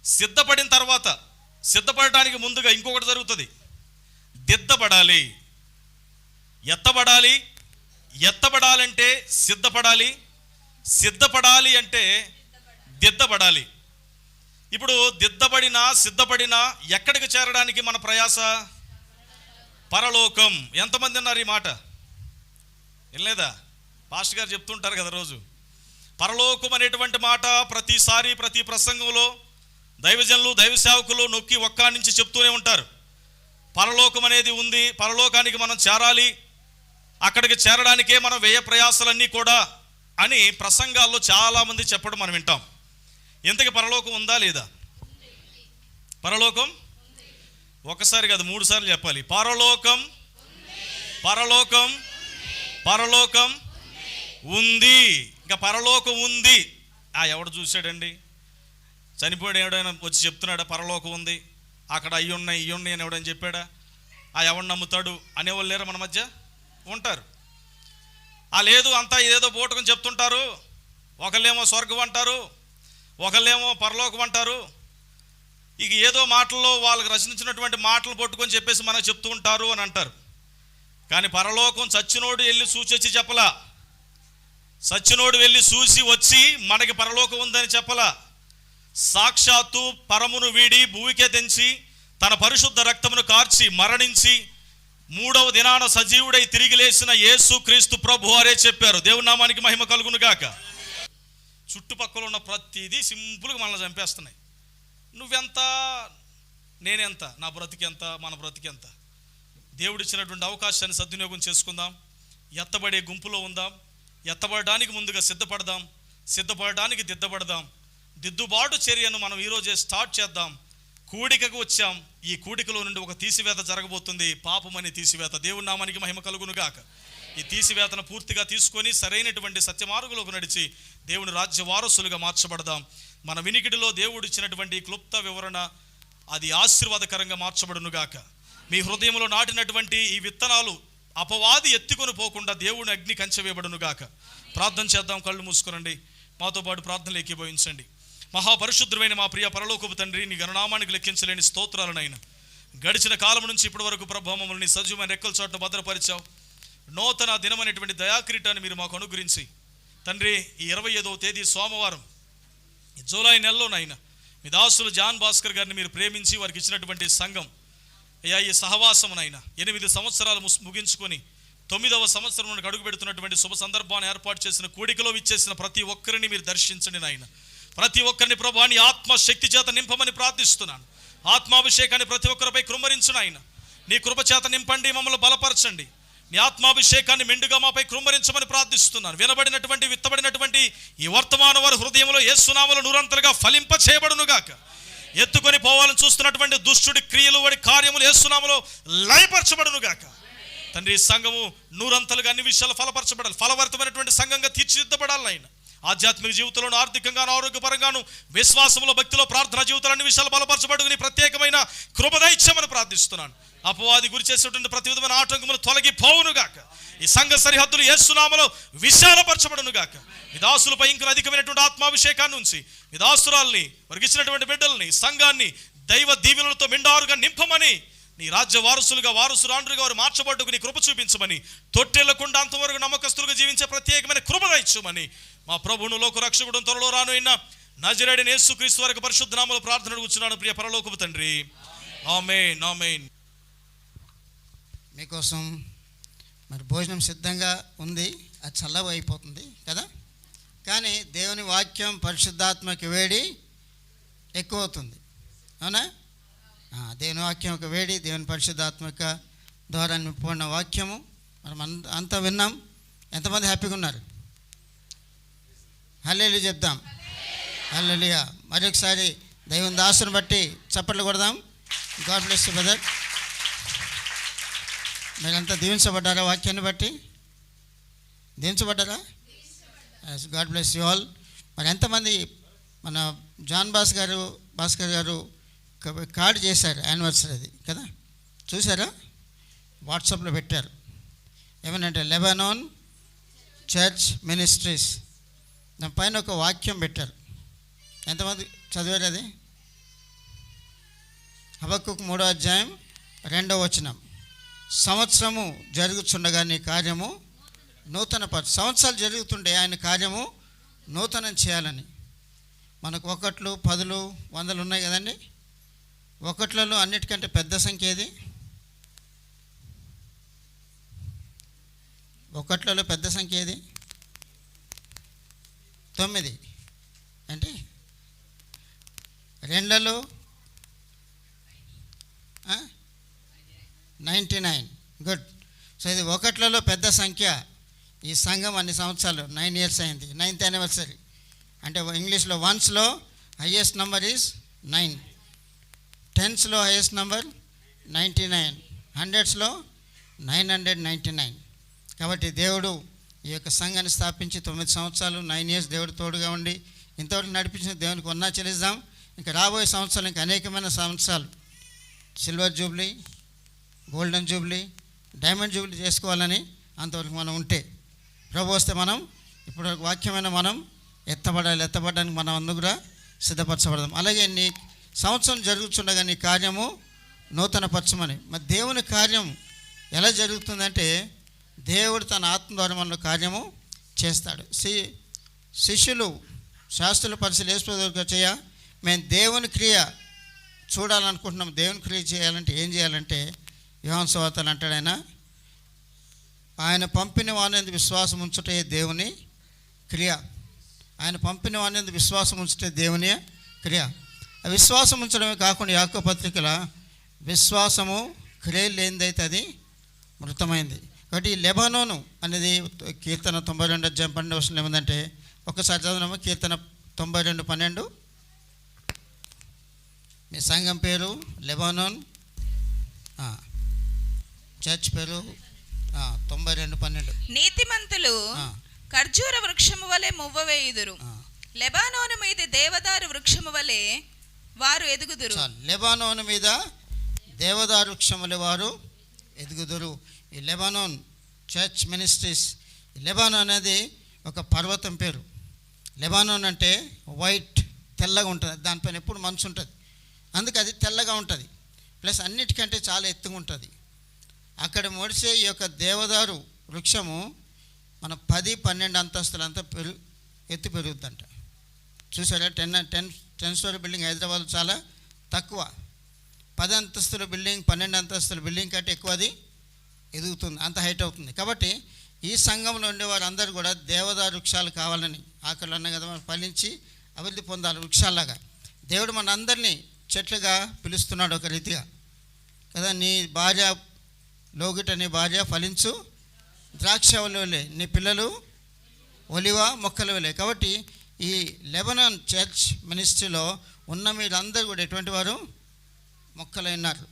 సిద్ధపడిన తర్వాత, సిద్ధపడటానికి ముందుగా ఇంకొకటి జరుగుతుంది, దిద్దబడాలి. ఎత్తబడాలి. ఎత్తబడాలంటే సిద్ధపడాలి. సిద్ధపడాలి అంటే దిద్దబడాలి. ఇప్పుడు దిద్దబడినా సిద్ధపడినా ఎక్కడికి చేరడానికి మన ప్రయాస? పరలోకం. ఎంతమంది అన్నారు ఈ మాట? ఏం లేదా? పాస్టర్ గారు చెప్తుంటారు కదా రోజు. పరలోకం అనేటువంటి మాట ప్రతిసారి ప్రతి ప్రసంగంలో దైవజనులు, దైవ సేవకులు నొక్కి ఒక్క నుంచి చెప్తూనే ఉంటారు. పరలోకం అనేది ఉంది, పరలోకానికి మనం చేరాలి, అక్కడికి చేరడానికే మనం వ్యయ ప్రయాసాలన్నీ కూడా అని ప్రసంగాల్లో చాలామంది చెప్పడం మనం వింటాం. ఇంతకీ పరలోకం ఉందా లేదా? పరలోకం ఒకసారి కాదు 3 సార్లు చెప్పాలి. పరలోకం, పరలోకం, పరలోకం ఉంది. ఇంకా పరలోకం ఉంది. ఎవడు చూశాడండి? చనిపోయాడు ఎవడైనా వచ్చి చెప్తున్నాడా పరలోకం ఉంది, అక్కడ అయ్యి ఉన్నాయి ఇవి ఉన్నాయి అని ఎవడని చెప్పాడా? ఎవడు నమ్ముతాడు అనేవాళ్ళు లేరా మన మధ్య? ఉంటారు. లేదు అంతా ఇదేదో బోటుకొని చెప్తుంటారు. ఒకళ్ళేమో స్వర్గం అంటారు, ఒకళ్ళేమో పరలోకం అంటారు. ఇక ఏదో మాటల్లో వాళ్ళకి రచించినటువంటి మాటలు పట్టుకొని చెప్పేసి మనకు చెప్తూ ఉంటారు అని అంటారు. కానీ పరలోకం చచ్చినోడు వెళ్ళి చూసొచ్చి చెప్పలా. సచ్చినోడు వెళ్ళి చూసి వచ్చి మనకి పరలోకం ఉందని చెప్పలా. సాక్షాత్తు పరమును వీడి భూమికే తెంచి తన పరిశుద్ధ రక్తమును కార్చి మరణించి 3వ దినాన సజీవుడై తిరిగి లేచిన యేసు క్రీస్తు ప్రభు వారే చెప్పారు. దేవుని నామానికి మహిమ కలుగును గాక. చుట్టుపక్కల ఉన్న ప్రతిదీ సింపుల్గా మనల్ని చంపేస్తున్నాయి. నువ్వెంత, నేనెంత, నా బ్రతికెంత, మన బ్రతికెంత? దేవుడిచ్చినటువంటి అవకాశాన్ని సద్వినియోగం చేసుకుందాం. ఎత్తబడే గుంపులో ఉందాం. ఎత్తబడడానికి ముందుగా సిద్ధపడదాం. సిద్ధపడడానికి దిద్దబడదాం. దిద్దుబాటు చర్యను మనం ఈరోజే స్టార్ట్ చేద్దాం. కూడికకు వచ్చాం. ఈ కూడికలో నుండి ఒక తీసివేత జరగబోతుంది, పాపమని తీసివేత. దేవుని నామానికి మహిమ కలుగును గాక. ఈ తీసివేతను పూర్తిగా తీసుకొని సరైనటువంటి సత్యమార్గంలోకి నడిచి దేవుని రాజ్య వారసులుగా మార్చబడదాం. మన వినికిడిలో దేవుడు ఇచ్చినటువంటి క్లుప్త వివరణ అది ఆశీర్వాదకరంగా మార్చబడును గాక. మీ హృదయంలో నాటినటువంటి ఈ విత్తనాలు అపవాది ఎత్తుకొని పోకుండా దేవుని అగ్ని కంచె వేయబడును గాక. ప్రార్థన చేద్దాం. కళ్ళు మూసుకునండి. మాతో పాటు ప్రార్థనలు ఏకీభవించండి. మహాపరిశుద్ధమైన మా ప్రియ పరలోకపు తండ్రి, నీ గణనామానికి లెక్కించలేని స్తోత్రాలనైనా గడిచిన కాలం నుంచి ఇప్పటి వరకు ప్రభు మమ్మల్ని సజీవమైన రెక్కల చోట్ల భద్రపరిచావు. నూతన దినమైనటువంటి దయాకిరీటాన్ని మీరు మాకు అనుగ్రహించి తండ్రి, ఈ 25వ తేదీ సోమవారం ఈ జూలై నెలలోనైనా మీ దాసులు జాన్ భాస్కర్ గారిని మీరు ప్రేమించి వారికి ఇచ్చినటువంటి సంఘం అయ్యా, ఈ సహవాసమునైనా 8 సంవత్సరాలు ముగించుకొని 9వ సంవత్సరంలో అడుగు పెడుతున్నటువంటి శుభ సందర్భాన్ని ఏర్పాటు చేసిన కూడికలో విచ్చేసిన ప్రతి ఒక్కరిని మీరు దర్శించండి నాయన. ప్రతి ఒక్కరిని ప్రభు నీ ఆత్మశక్తి చేత నింపమని ప్రార్థిస్తున్నాను. ఆత్మాభిషేకాన్ని ప్రతి ఒక్కరిపై కృమ్మరించును ఆయన. నీ కృప చేత నింపండి, మమ్మల్ని బలపరచండి. నీ ఆత్మాభిషేకాన్ని మెండుగా మాపై కృమ్మరించమని ప్రార్థిస్తున్నాను. వినబడినటువంటి విత్తబడినటువంటి ఈ వర్తమాన వారి హృదయంలో యేసునామములో నూరంతలుగా ఫలింప చేయబడునుగాక. ఎత్తుకొని పోవాలని చూస్తున్నటువంటి దుష్టుడి క్రియలు, వాడి కార్యములు యేసునామములో లయపరచబడునుగాక. తండ్రి, సంఘము నూరంతలుగా అన్ని విషయాలు ఫలపరచబడాలి, ఫలవర్తమైనటువంటి సంఘంగా తీర్చిదిద్దబడాలి ఆయన. ఆధ్యాత్మిక జీవితంలోను, ఆర్థికంగాను, ఆరోగ్యపరంగాను, విశ్వాసంలో, భక్తిలో, ప్రార్థన జీవితంలో అన్ని విషయాలు బలపరచబడుకుని ప్రత్యేకమైన కృపదైత్యమని ప్రార్థిస్తున్నాను. అపవాది గురి చేసేటువంటి ప్రతి విధమైన ఆటంకములు తొలగిపోవునుగాక. ఈ సంఘ సరిహద్దులు యేసునామములో విశాలపరచబడునుగాక. ఈ దాసులపై ఇంకా అధికమైనటువంటి ఆత్మాభిషేకాన్ని ఉంచి ఈ దాసురాల్ని, వారికి ఇచ్చినటువంటి బిడ్డల్ని, సంఘాన్ని దైవ దీవెనలతో మెండారుగా నింపమని, నీ రాజ్య వారసులుగా, వారసురాండ్రుగా వారు మార్చబడ్డకు నీ కృప చూపించమని, తొట్టెళ్లకుండా అంతవరకు నమ్మకస్తులుగా జీవించే ప్రత్యేకమైన కృపదైత్యమని మా ప్రభువును లోక రక్షకుడు త్వరలో రాను అయిన నజరేయుడైన యేసుక్రీస్తు వారి పరిశుద్ధ నామములో ప్రార్థన అడుగుచున్నాను ప్రియ పరలోకపు తండ్రి. ఆమేన్, ఆమేన్. మీకోసం మరి భోజనం సిద్ధంగా ఉంది. అది చల్లగా అయిపోతుంది కదా, కానీ దేవుని వాక్యం పరిశుద్ధాత్మకి వేడి ఎక్కువ అవుతుంది. అవునా? దేవుని వాక్యం ఒక వేడి, దేవుని పరిశుద్ధాత్మక ద్వారా నింపబడిన వాక్యము మనం అంతా విన్నాం. ఎంతమంది హ్యాపీగా ఉన్నారు? హల్లెలూయా చెప్దాం. హల్లెలూయా. మరొకసారి దేవుని దాసుని బట్టి చప్పట్లు కొడదాం. God bless you brother. మీరంతా దీవించబడ్డారా? వాక్యాన్ని బట్టి దీవించబడ్డారా? God bless you all. మరి ఎంతమంది మన జాన్ భాస్కర్ గారు కార్డు చేశారు, యానివర్సరీది కదా, చూసారా? వాట్సాప్లో పెట్టారు. ఏమనంటే లెబనాన్ చర్చ్ మినిస్ట్రీస్, దాని పైన ఒక వాక్యం పెట్టారు. ఎంతమంది చదివారు అది? హబక్కూకు 3వ అధ్యాయం 2వ వచనం. సంవత్సరము జరుగుతుండగా నీ కార్యము నూతనపరచు. సంవత్సరాలు జరుగుతుండే ఆయన కార్యము నూతనం చేయాలని. మనకు 1, 10, 100 ఉన్నాయి కదండి. 1లలో అన్నిటికంటే పెద్ద సంఖ్య ఏది? 1లలో పెద్ద సంఖ్య ఏది? 9. అంటే 2లలో 99. గుడ్. సో ఇది 1లలో పెద్ద సంఖ్య. ఈ సంఘం అన్ని సంవత్సరాలు 9 ఇయర్స్ అయింది. 9th anniversary. అంటే ఇంగ్లీష్లో వన్స్లో హయ్యెస్ట్ నంబర్ ఈజ్ 9, టెన్స్లో హైయెస్ట్ నంబర్ 99, హండ్రెడ్స్లో 999. కాబట్టి దేవుడు ఈ యొక్క సంఘాన్ని స్థాపించి 9 సంవత్సరాలు 9 ఇయర్స్ దేవుడు తోడుగా ఉండి ఇంతవరకు నడిపించిన దేవునికి వందనాలు చెల్లిద్దాం. ఇంకా రాబోయే సంవత్సరాలు ఇంకా అనేకమైన సంవత్సరాలు silver Jubilee, golden Jubilee, diamond Jubilee చేసుకోవాలని అంతవరకు మనం ఉంటే, ప్రభు వస్తే మనం ఇప్పటివరకు వాక్యమైన మనం ఎత్తబడడానికి మనం అందరూ కూడా సిద్ధపరచబడదాం. అలాగే నీ సంవత్సరం జరుగుతుండగా నీ కార్యము నూతనపరచమని. మరి దేవుని కార్యం ఎలా జరుగుతుందంటే దేవుడు తన ఆత్మ ద్వారా మనలో కార్యము చేస్తాడు. శిష్యులు శాస్త్రుల పరిశీలి యేసుప్రభువుగా చేయ, మేము దేవుని క్రియ చూడాలనుకుంటున్నాం. దేవుని క్రియ చేయాలంటే ఏం చేయాలంటే యోహాను సువార్తలో అంటాడు ఆయన పంపిన వాని విశ్వాసం ఉంచుటే దేవుని క్రియ. ఆయన పంపిన వాని విశ్వాసం ఉంచుటే దేవుని క్రియ. విశ్వాసం ఉంచడమే కాకుండా యాకోబు పత్రికల విశ్వాసము క్రియ లేనిదైతే అది మృతమైంది. కాబట్టి ఈ లెబానోను అనేది కీర్తన 92 అధ్యాయం 12వ వచనం ఏముందంటే, ఒక్కసారి చదవనమ్మా. కీర్తన 92:12. మీ సంఘం పేరు లెబానోన్, చర్చ్ పేరు 92:12. నీతిమంతులు ఖర్జూర వృక్షము వలె మువ్వవేయుదురు, లెబానోను మీద దేవదారు వృక్షము వలె వారు ఎదుగుదురు. లెబానోను మీద దేవదారు వృక్షముల వారు ఎదుగుదురు. ఈ లెబానోన్ చర్చ్ మినిస్ట్రీస్, లెబానోన్ అనేది ఒక పర్వతం పేరు. లెబానోన్ అంటే వైట్, తెల్లగా ఉంటుంది, దానిపైన ఎప్పుడు మంచు ఉంటుంది, అందుకే అది తెల్లగా ఉంటుంది. ప్లస్ అన్నిటికంటే చాలా ఎత్తుగా ఉంటుంది. అక్కడ మొడిసే ఈ యొక్క దేవదారు వృక్షము మన 10-12 అంతస్తులంతా ఎత్తు పెరుగుద్దంట. చూసారా, 10 స్టోరీ బిల్డింగ్ హైదరాబాద్ చాలా తక్కువ. 10 అంతస్తుల బిల్డింగ్ 12 అంతస్తుల బిల్డింగ్ కంటే ఎక్కువ అది ఎదుగుతుంది, అంత హైట్ అవుతుంది. కాబట్టి ఈ సంఘంలో ఉండేవారు అందరూ కూడా దేవదారు వృక్షాలు కావాలని ఆకలి అన్న కదా, ఫలించి అభివృద్ధి పొందాలి వృక్షాల్లాగా. దేవుడు మన అందరినీ చెట్లుగా పిలుస్తున్నాడు ఒక రీతిగా కదా. నీ భార్య లోగిట, నీ భార్య ఫలించు ద్రాక్ష వలె, నీ పిల్లలు ఒలివ మొక్కల వలె. కాబట్టి ఈ లెబనాన్ చర్చ్ మినిస్ట్రీలో ఉన్న మీరందరూ కూడా ఎటువంటి వారు? మొక్కలై ఉన్నారు.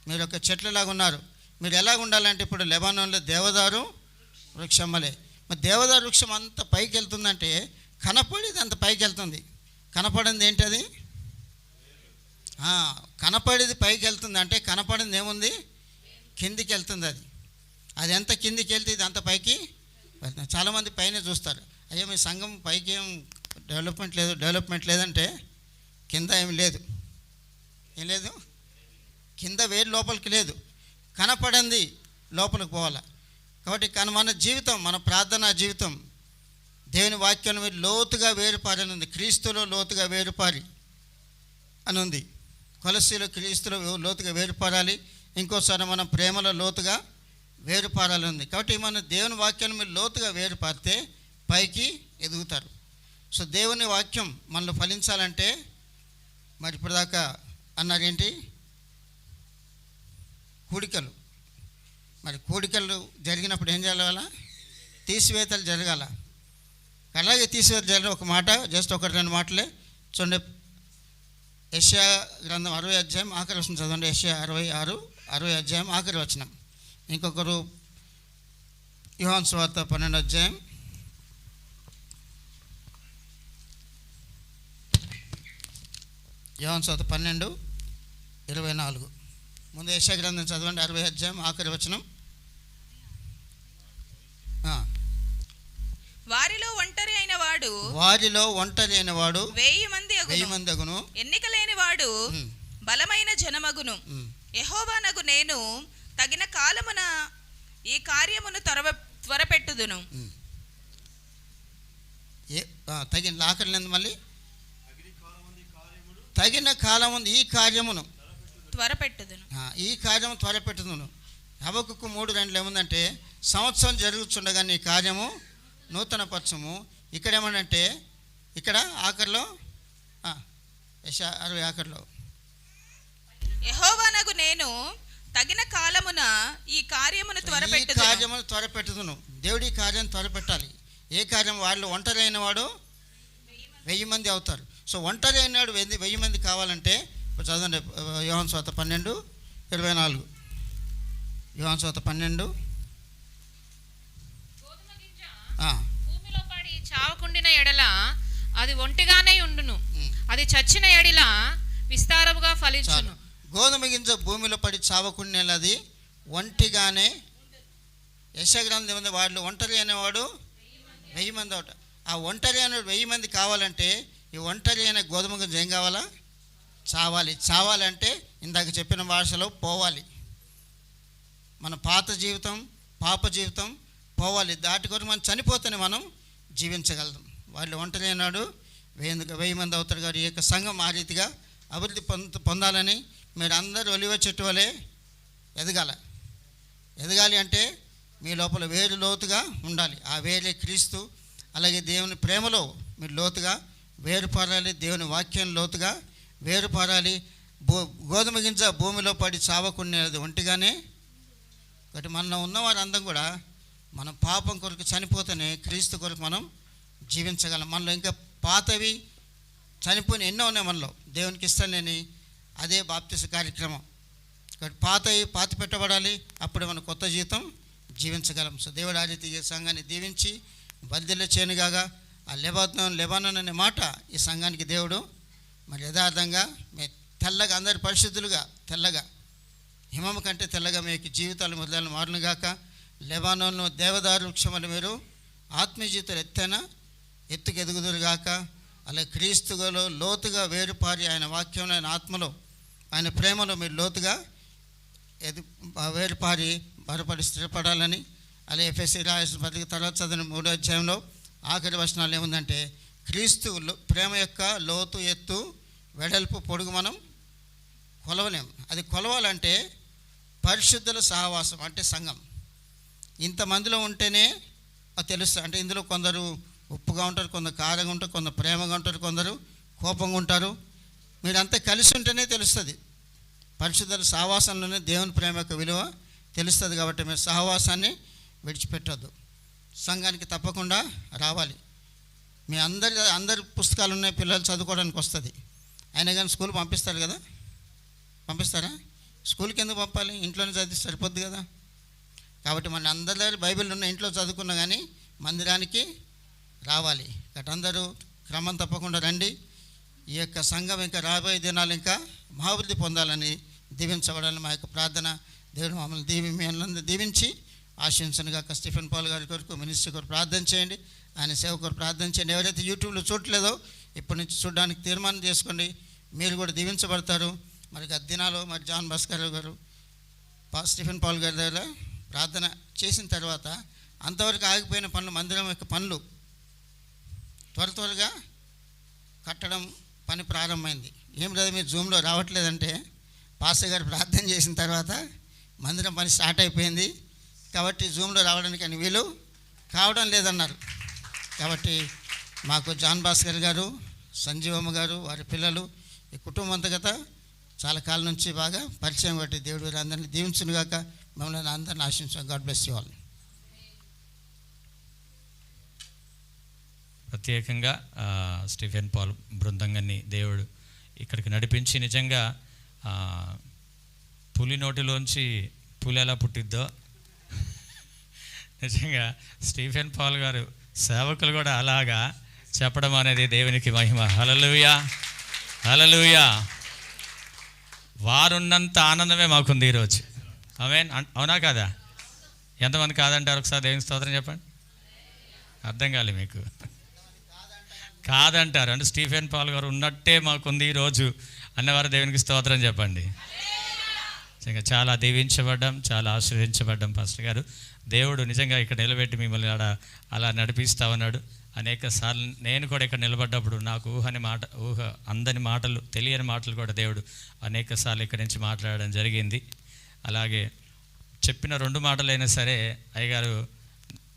మీరు ఒక చెట్లలాగా ఉన్నారు. మీరు ఎలాగ ఉండాలంటే ఇప్పుడు లెబానోన్లో దేవదారు వృక్షం వలె. మరి దేవదారు వృక్షం అంత పైకి వెళ్తుందంటే కనపడేది అంత పైకి వెళ్తుంది. కనపడింది ఏంటి అది? కనపడేది పైకి వెళ్తుంది అంటే కనపడింది ఏముంది? కిందికి వెళ్తుంది. అది ఎంత కిందికి వెళ్తే ఇది అంత పైకి వెళ్తుంది. చాలామంది పైన చూస్తారు, అయ్యో మీ సంఘం పైకి ఏం డెవలప్మెంట్ లేదంటే కింద ఏమి లేదు. ఏం లేదు, కింద వేరు లోపలికి లేదు, కనపడింది లోపలికి పోవాలి. కాబట్టి మన జీవితం, మన ప్రార్థనా జీవితం దేవుని వాక్యాన్ని మీరు లోతుగా వేరుపారని ఉంది. క్రీస్తులో లోతుగా వేరుపారి అని ఉంది. కొలస్సీలో క్రీస్తులో లోతుగా వేరుపారాలి. ఇంకోసారి మనం ప్రేమలో లోతుగా వేరుపారాలి ఉంది. కాబట్టి మన దేవుని వాక్యాన్ని మీరు లోతుగా వేరుపారితే పైకి ఎదుగుతారు. సో దేవుని వాక్యం మనలో ఫలించాలంటే మరి ఇప్పటిదాకా అన్నారేంటి? కూడికలు. మరి కూడికలు జరిగినప్పుడు ఏం చేయాల? తీసివేతలు జరగాల. అలాగే తీసివేత జరిగిన ఒక మాట, జస్ట్ 1-2 మాటలే చూడండి. యెషయా గ్రంథం 60 అధ్యాయం ఆఖరి వచనం చదవండి. యెషయా 60 అధ్యాయం ఆఖరి వచనం. ఇంకొకరు యోహాను సువార్త 12 అధ్యాయం. యోహాను సువార్త 12:24. ముందు యెషయా గ్రంథం చదవండి, 60 అధ్యాయం ఆఖరి వచనం. వారిలో ఒంటరి అయిన వాడు 1000 మంది అగును. ఎన్నిక లేని వాడు బలమైన జనమగును. యెహోవానగు నేను తగిన కాలమున ఈ కార్యమును త్వరపెట్టుదును. తగిన ఆఖరి మళ్ళీ తగిన కాలము ఈ కార్యమును త్వరపెట్టుదును. ఈ కార్యము త్వరపెట్టుదును. హబక్కూకు 3:2 ఏముందంటే సంవత్సరం జరుగుతుండగా నీ కార్యము నూతన పరచము. ఇక్కడ ఏమనంటే ఇక్కడ ఆఖరిలో యెషయా 60 ఆఖరిలో యెహోవానగు నేను తగిన కాలమున ఈ కార్యమును త్వరపెట్టుదును. దేవుడి కార్యం త్వరపెట్టాలి. ఏ కార్యం? వాళ్ళు ఒంటరి అయిన వాడు 1000 మంది అవుతారు. సో ఒంటరి అయినాడు 1000 మంది కావాలంటే ఇప్పుడు చదవండి యోహాను సువార్త 12:24. యోహాను సువార్త 12. భూమిలో పడి చావకుండిన ఎడల అది ఒంటిగానే ఉండును, అది చచ్చిన ఎడల విస్తారముగా ఫలించును. గోధుమ గింజ భూమిలో పడి చావకుండిన అది ఒంటిగానే. యెషయా గ్రంథం ఉంది, వాళ్ళు ఒంటరి అనేవాడు 1000 మంది అవుట. ఆ ఒంటరి అనేవాడు 1000 మంది కావాలంటే ఈ ఒంటరి అయిన గోధుమ గింజ ఏం కావాలా? చావాలంటే ఇందాక చెప్పిన భాషలో పోవాలి. మన పాత జీవితం, పాప జీవితం పోవాలి. దాటి కొరకు మనం చనిపోతేనే మనం జీవించగలం. వాళ్ళు ఒంటరి అయినాడు 1000 మంది అవుతారు. గారు ఈ యొక్క సంఘం ఆ రీతిగా అభివృద్ధి పొందాలని మీరు అందరూ ఒలివ చెట్టు వలె ఎదగాలి అంటే మీ లోపల వేరు లోతుగా ఉండాలి. ఆ వేరే క్రీస్తు. అలాగే దేవుని ప్రేమలో మీరు లోతుగా వేరుపారాలి. దేవుని వాక్యం లోతుగా వేరుపారాలి. గోధుమ గింజ భూమిలో పడి చావకునేది ఒంటిగానే. కాబట్టి మనలో ఉన్నవారు అందరం కూడా మనం పాపం కొరకు చనిపోతేనే క్రీస్తు కొరకు మనం జీవించగలం. మనలో ఇంకా పాతవి చనిపోయిన ఎన్నో ఉన్నాయి మనలో, దేవునికి ఇష్టం లేని. అదే బాప్తిస కార్యక్రమం. కాబట్టి పాతి పెట్టబడాలి, అప్పుడు మనం కొత్త జీవితం జీవించగలం. సో దేవుడు ఆ రీతి సంఘాన్ని దీవించి బల్దిలో చేనుగాగా ఆ లెబానోన్ అనే మాట ఈ సంఘానికి దేవుడు మరి యథార్థంగా తెల్లగా అందరి పరిశుద్ధులుగా తెల్లగా హిమము కంటే తెల్లగా మీకు జీవితాలు మొదలు మారునుగాక. లెబానోను దేవదారు వృక్షములు మీరు ఆత్మీయ జీవితాలు ఎత్తుకు ఎదుగుదురుగాక. అలాగే క్రీస్తులో లోతుగా వేరుపారి ఆయన వాక్యంలో, ఆయన ఆత్మలో, ఆయన ప్రేమలో మీరు లోతుగా వేరుపారి బలపడి స్థిరపడాలని. అలాగే ఎఫెసీ రాసిన పత్రిక తర్వాత చదివిన 3వ అధ్యాయంలో ఆఖరి వచనాలు ఏముందంటే, క్రీస్తు ప్రేమ యొక్క లోతు, ఎత్తు, వెడల్పు, పొడుగు మనం కొలవలేము. అది కొలవాలంటే పరిశుద్ధుల సహవాసం అంటే సంఘం. ఇంతమందిలో ఉంటేనే అది తెలుస్తుంది. అంటే ఇందులో కొందరు ఉప్పుగా ఉంటారు, కొందరు కారంగా ఉంటారు, కొందరు ప్రేమగా ఉంటారు, కొందరు కోపంగా ఉంటారు. మీరంతా కలిసి ఉంటేనే తెలుస్తుంది. పరిశుద్ధుల సహవాసంలోనే దేవుని ప్రేమ యొక్క విలువ తెలుస్తుంది. కాబట్టి మీరు సహవాసాన్ని విడిచిపెట్టొద్దు. సంఘానికి తప్పకుండా రావాలి. మీ అందరి పుస్తకాలు ఉన్నాయి, పిల్లలు చదువుకోవడానికి వస్తుంది. అయినా కానీ స్కూల్ పంపిస్తారు కదా, పంపిస్తారా? స్కూల్కి ఎందుకు పంపాలి? ఇంట్లోనే చదివితే సరిపోద్ది కదా. కాబట్టి మన అందరి దగ్గర బైబిల్ ఉన్న ఇంట్లో చదువుకున్నా కానీ మందిరానికి రావాలి. కాబట్టి అందరూ క్రమం తప్పకుండా రండి. ఈ యొక్క సంఘం ఇంకా రాబోయే దినాలు ఇంకా మహాభివృద్ధి పొందాలని, దీవించబడాలని మా యొక్క ప్రార్థన. దేవుడు మమ్మల్ని మీ అందరినీ దీవించి ఆశించనుగాక. స్టీఫెన్ పాల్ గారి కొరకు, మినిస్ట్రీ కొరకు ప్రార్థన చేయండి. ఆయన సేవ కొరకు ప్రార్థన చేయండి. ఎవరైతే యూట్యూబ్లో చూడలేదో ఇప్పటి నుంచి చూడడానికి తీర్మానం చేసుకోండి. మీరు కూడా దీవించబడతారు. మరి దినాలు మరి జాన్ భాస్కర్ గారు స్టీఫెన్ పాల్ గారి దగ్గర ప్రార్థన చేసిన తర్వాత అంతవరకు ఆగిపోయిన పనులు, మందిరం యొక్క పనులు త్వరగా కట్టడం పని ప్రారంభమైంది. ఏం లేదు, మీరు జూమ్లో రావట్లేదంటే పాస్టర్ గారు ప్రార్థన చేసిన తర్వాత మందిరం పని స్టార్ట్ అయిపోయింది. కాబట్టి జూమ్లో రావడానికి అని వీలు కావడం లేదన్నారు. కాబట్టి మాకు జాన్ భాస్కర్ గారు, సంజీవమ్మ గారు, వారి పిల్లలు, ఈ కుటుంబంతగత చాలా కాలం నుంచి బాగా పరిచయం. బట్టి దేవుడు అందరినీ దీవించునుగాక, మమ్మల్ని అందరిని ఆశించాం. God bless you all. ప్రత్యేకంగా స్టీఫెన్ పాల్ బృందంగాన్ని దేవుడు ఇక్కడికి నడిపించి, నిజంగా పులి నోటిలోంచి పులి ఎలా పుట్టిద్దో నిజంగా స్టీఫెన్ పాల్ గారు సేవకులు కూడా అలాగా చెప్పడం అనేది దేవునికి మహిమ. హల్లెలూయా, హల్లెలూయా. వారున్నంత ఆనందమే మాకుంది ఈరోజు. ఆమేన్. అవునా కాదా? ఎంతమంది కాదంటారు? ఒకసారి దేవునికి స్తోత్రం చెప్పండి. అర్థం కాలే మీకు? కాదంటారు. అంటే స్టీఫెన్ పాల్ గారు ఉన్నట్టే మాకుంది ఈరోజు అన్నవారు దేవునికి స్తోత్రం చెప్పండి. నిజంగా చాలా దీవించబడ్డాం, చాలా ఆశీర్వదించబడ్డాం. పాస్టర్ గారు, దేవుడు నిజంగా ఇక్కడ నిలబెట్టి మిమ్మల్ని అలా నడిపిస్తా ఉన్నాడు. అనేక సార్లు నేను కూడా ఇక్కడ నిలబడ్డప్పుడు నాకు ఊహ అందని మాటలు, తెలియని మాటలు కూడా దేవుడు అనేక సార్లు ఇక్కడి నుంచి మాట్లాడడం జరిగింది. అలాగే చెప్పిన 2 మాటలైనా సరే అయ్యగారు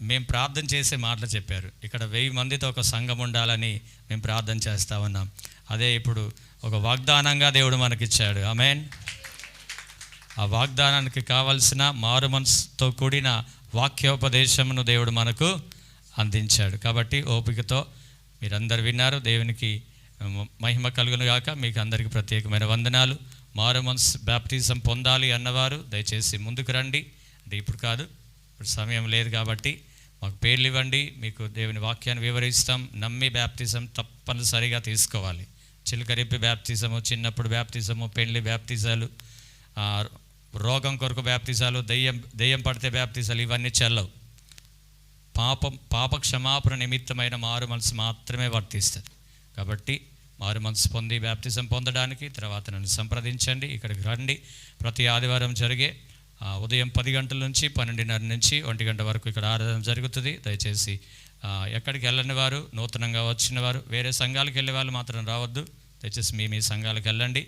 మేము ప్రార్థన చేసే మాటలు చెప్పారు. ఇక్కడ 1000 మందితో ఒక సంఘం ఉండాలని మేము ప్రార్థన చేస్తూ ఉన్నాం. అదే ఇప్పుడు ఒక వాగ్దానంగా దేవుడు మనకిచ్చాడు. ఆమేన్. ఆ వాగ్దానానికి కావలసిన మారు మనసుతో కూడిన వాక్యోపదేశమును దేవుడు మనకు అందించాడు. కాబట్టి ఓపికతో మీరందరు విన్నారు. దేవునికి మహిమ కలుగును గాక. మీకు అందరికీ ప్రత్యేకమైన వందనాలు. మారు మనసు బ్యాప్టిజం పొందాలి అన్నవారు దయచేసి ముందుకు రండి. అంటే ఇప్పుడు కాదు, ఇప్పుడు సమయం లేదు కాబట్టి మాకు పేర్లు ఇవ్వండి, మీకు దేవుని వాక్యాన్ని వివరిస్తాం. నమ్మి బ్యాప్టిజం తప్పనిసరిగా తీసుకోవాలి. చిలకరిప్పి బ్యాప్టిజము, చిన్నప్పుడు బ్యాప్టిజము, పెళ్లి బ్యాప్టిజాలు, రోగం కొరకు బ్యాప్టిజాలు, దెయ్యం పడితే బ్యాప్టిజాలు, ఇవన్నీ చెల్లవు. పాప క్షమాపణ నిమిత్తమైన మారు మనసు మాత్రమే వర్తిస్తుంది. కాబట్టి మారు మనసు పొంది బ్యాప్టిజం పొందడానికి తర్వాత నన్ను సంప్రదించండి. ఇక్కడికి రండి. ప్రతి ఆదివారం జరిగే ఉదయం 10 గంటల నుంచి 12:30 నుంచి 1 గంట వరకు ఇక్కడ ఆరాధన జరుగుతుంది. దయచేసి ఎక్కడికి వెళ్ళని వారు, నూతనంగా వచ్చిన వారు, వేరే సంఘాలకు వెళ్ళే వాళ్ళు మాత్రం రావద్దు. దయచేసి మీ సంఘాలకు వెళ్ళండి.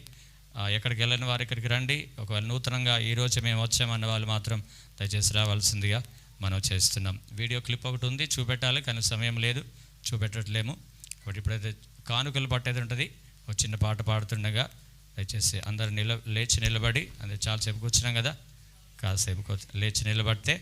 ఎక్కడికి వెళ్ళని వారు ఇక్కడికి రండి. ఒకవేళ నూతనంగా ఈరోజు మేము వచ్చామన్న వాళ్ళు మాత్రం దయచేసి రావాల్సిందిగా మనం చేస్తున్నాం. వీడియో క్లిప్ ఒకటి ఉంది, చూపెట్టాలి కానీ సమయం లేదు, చూపెట్టట్లేము. కాబట్టి ఇప్పుడైతే కానుకలు పట్టేది ఉంటుంది. ఒక చిన్న పాట పాడుతుండగా దయచేసి అందరు లేచి నిలబడి, అంటే చాలాసేపు కూర్చున్నాం కదా, కాసేపు లేచి నిలబడితే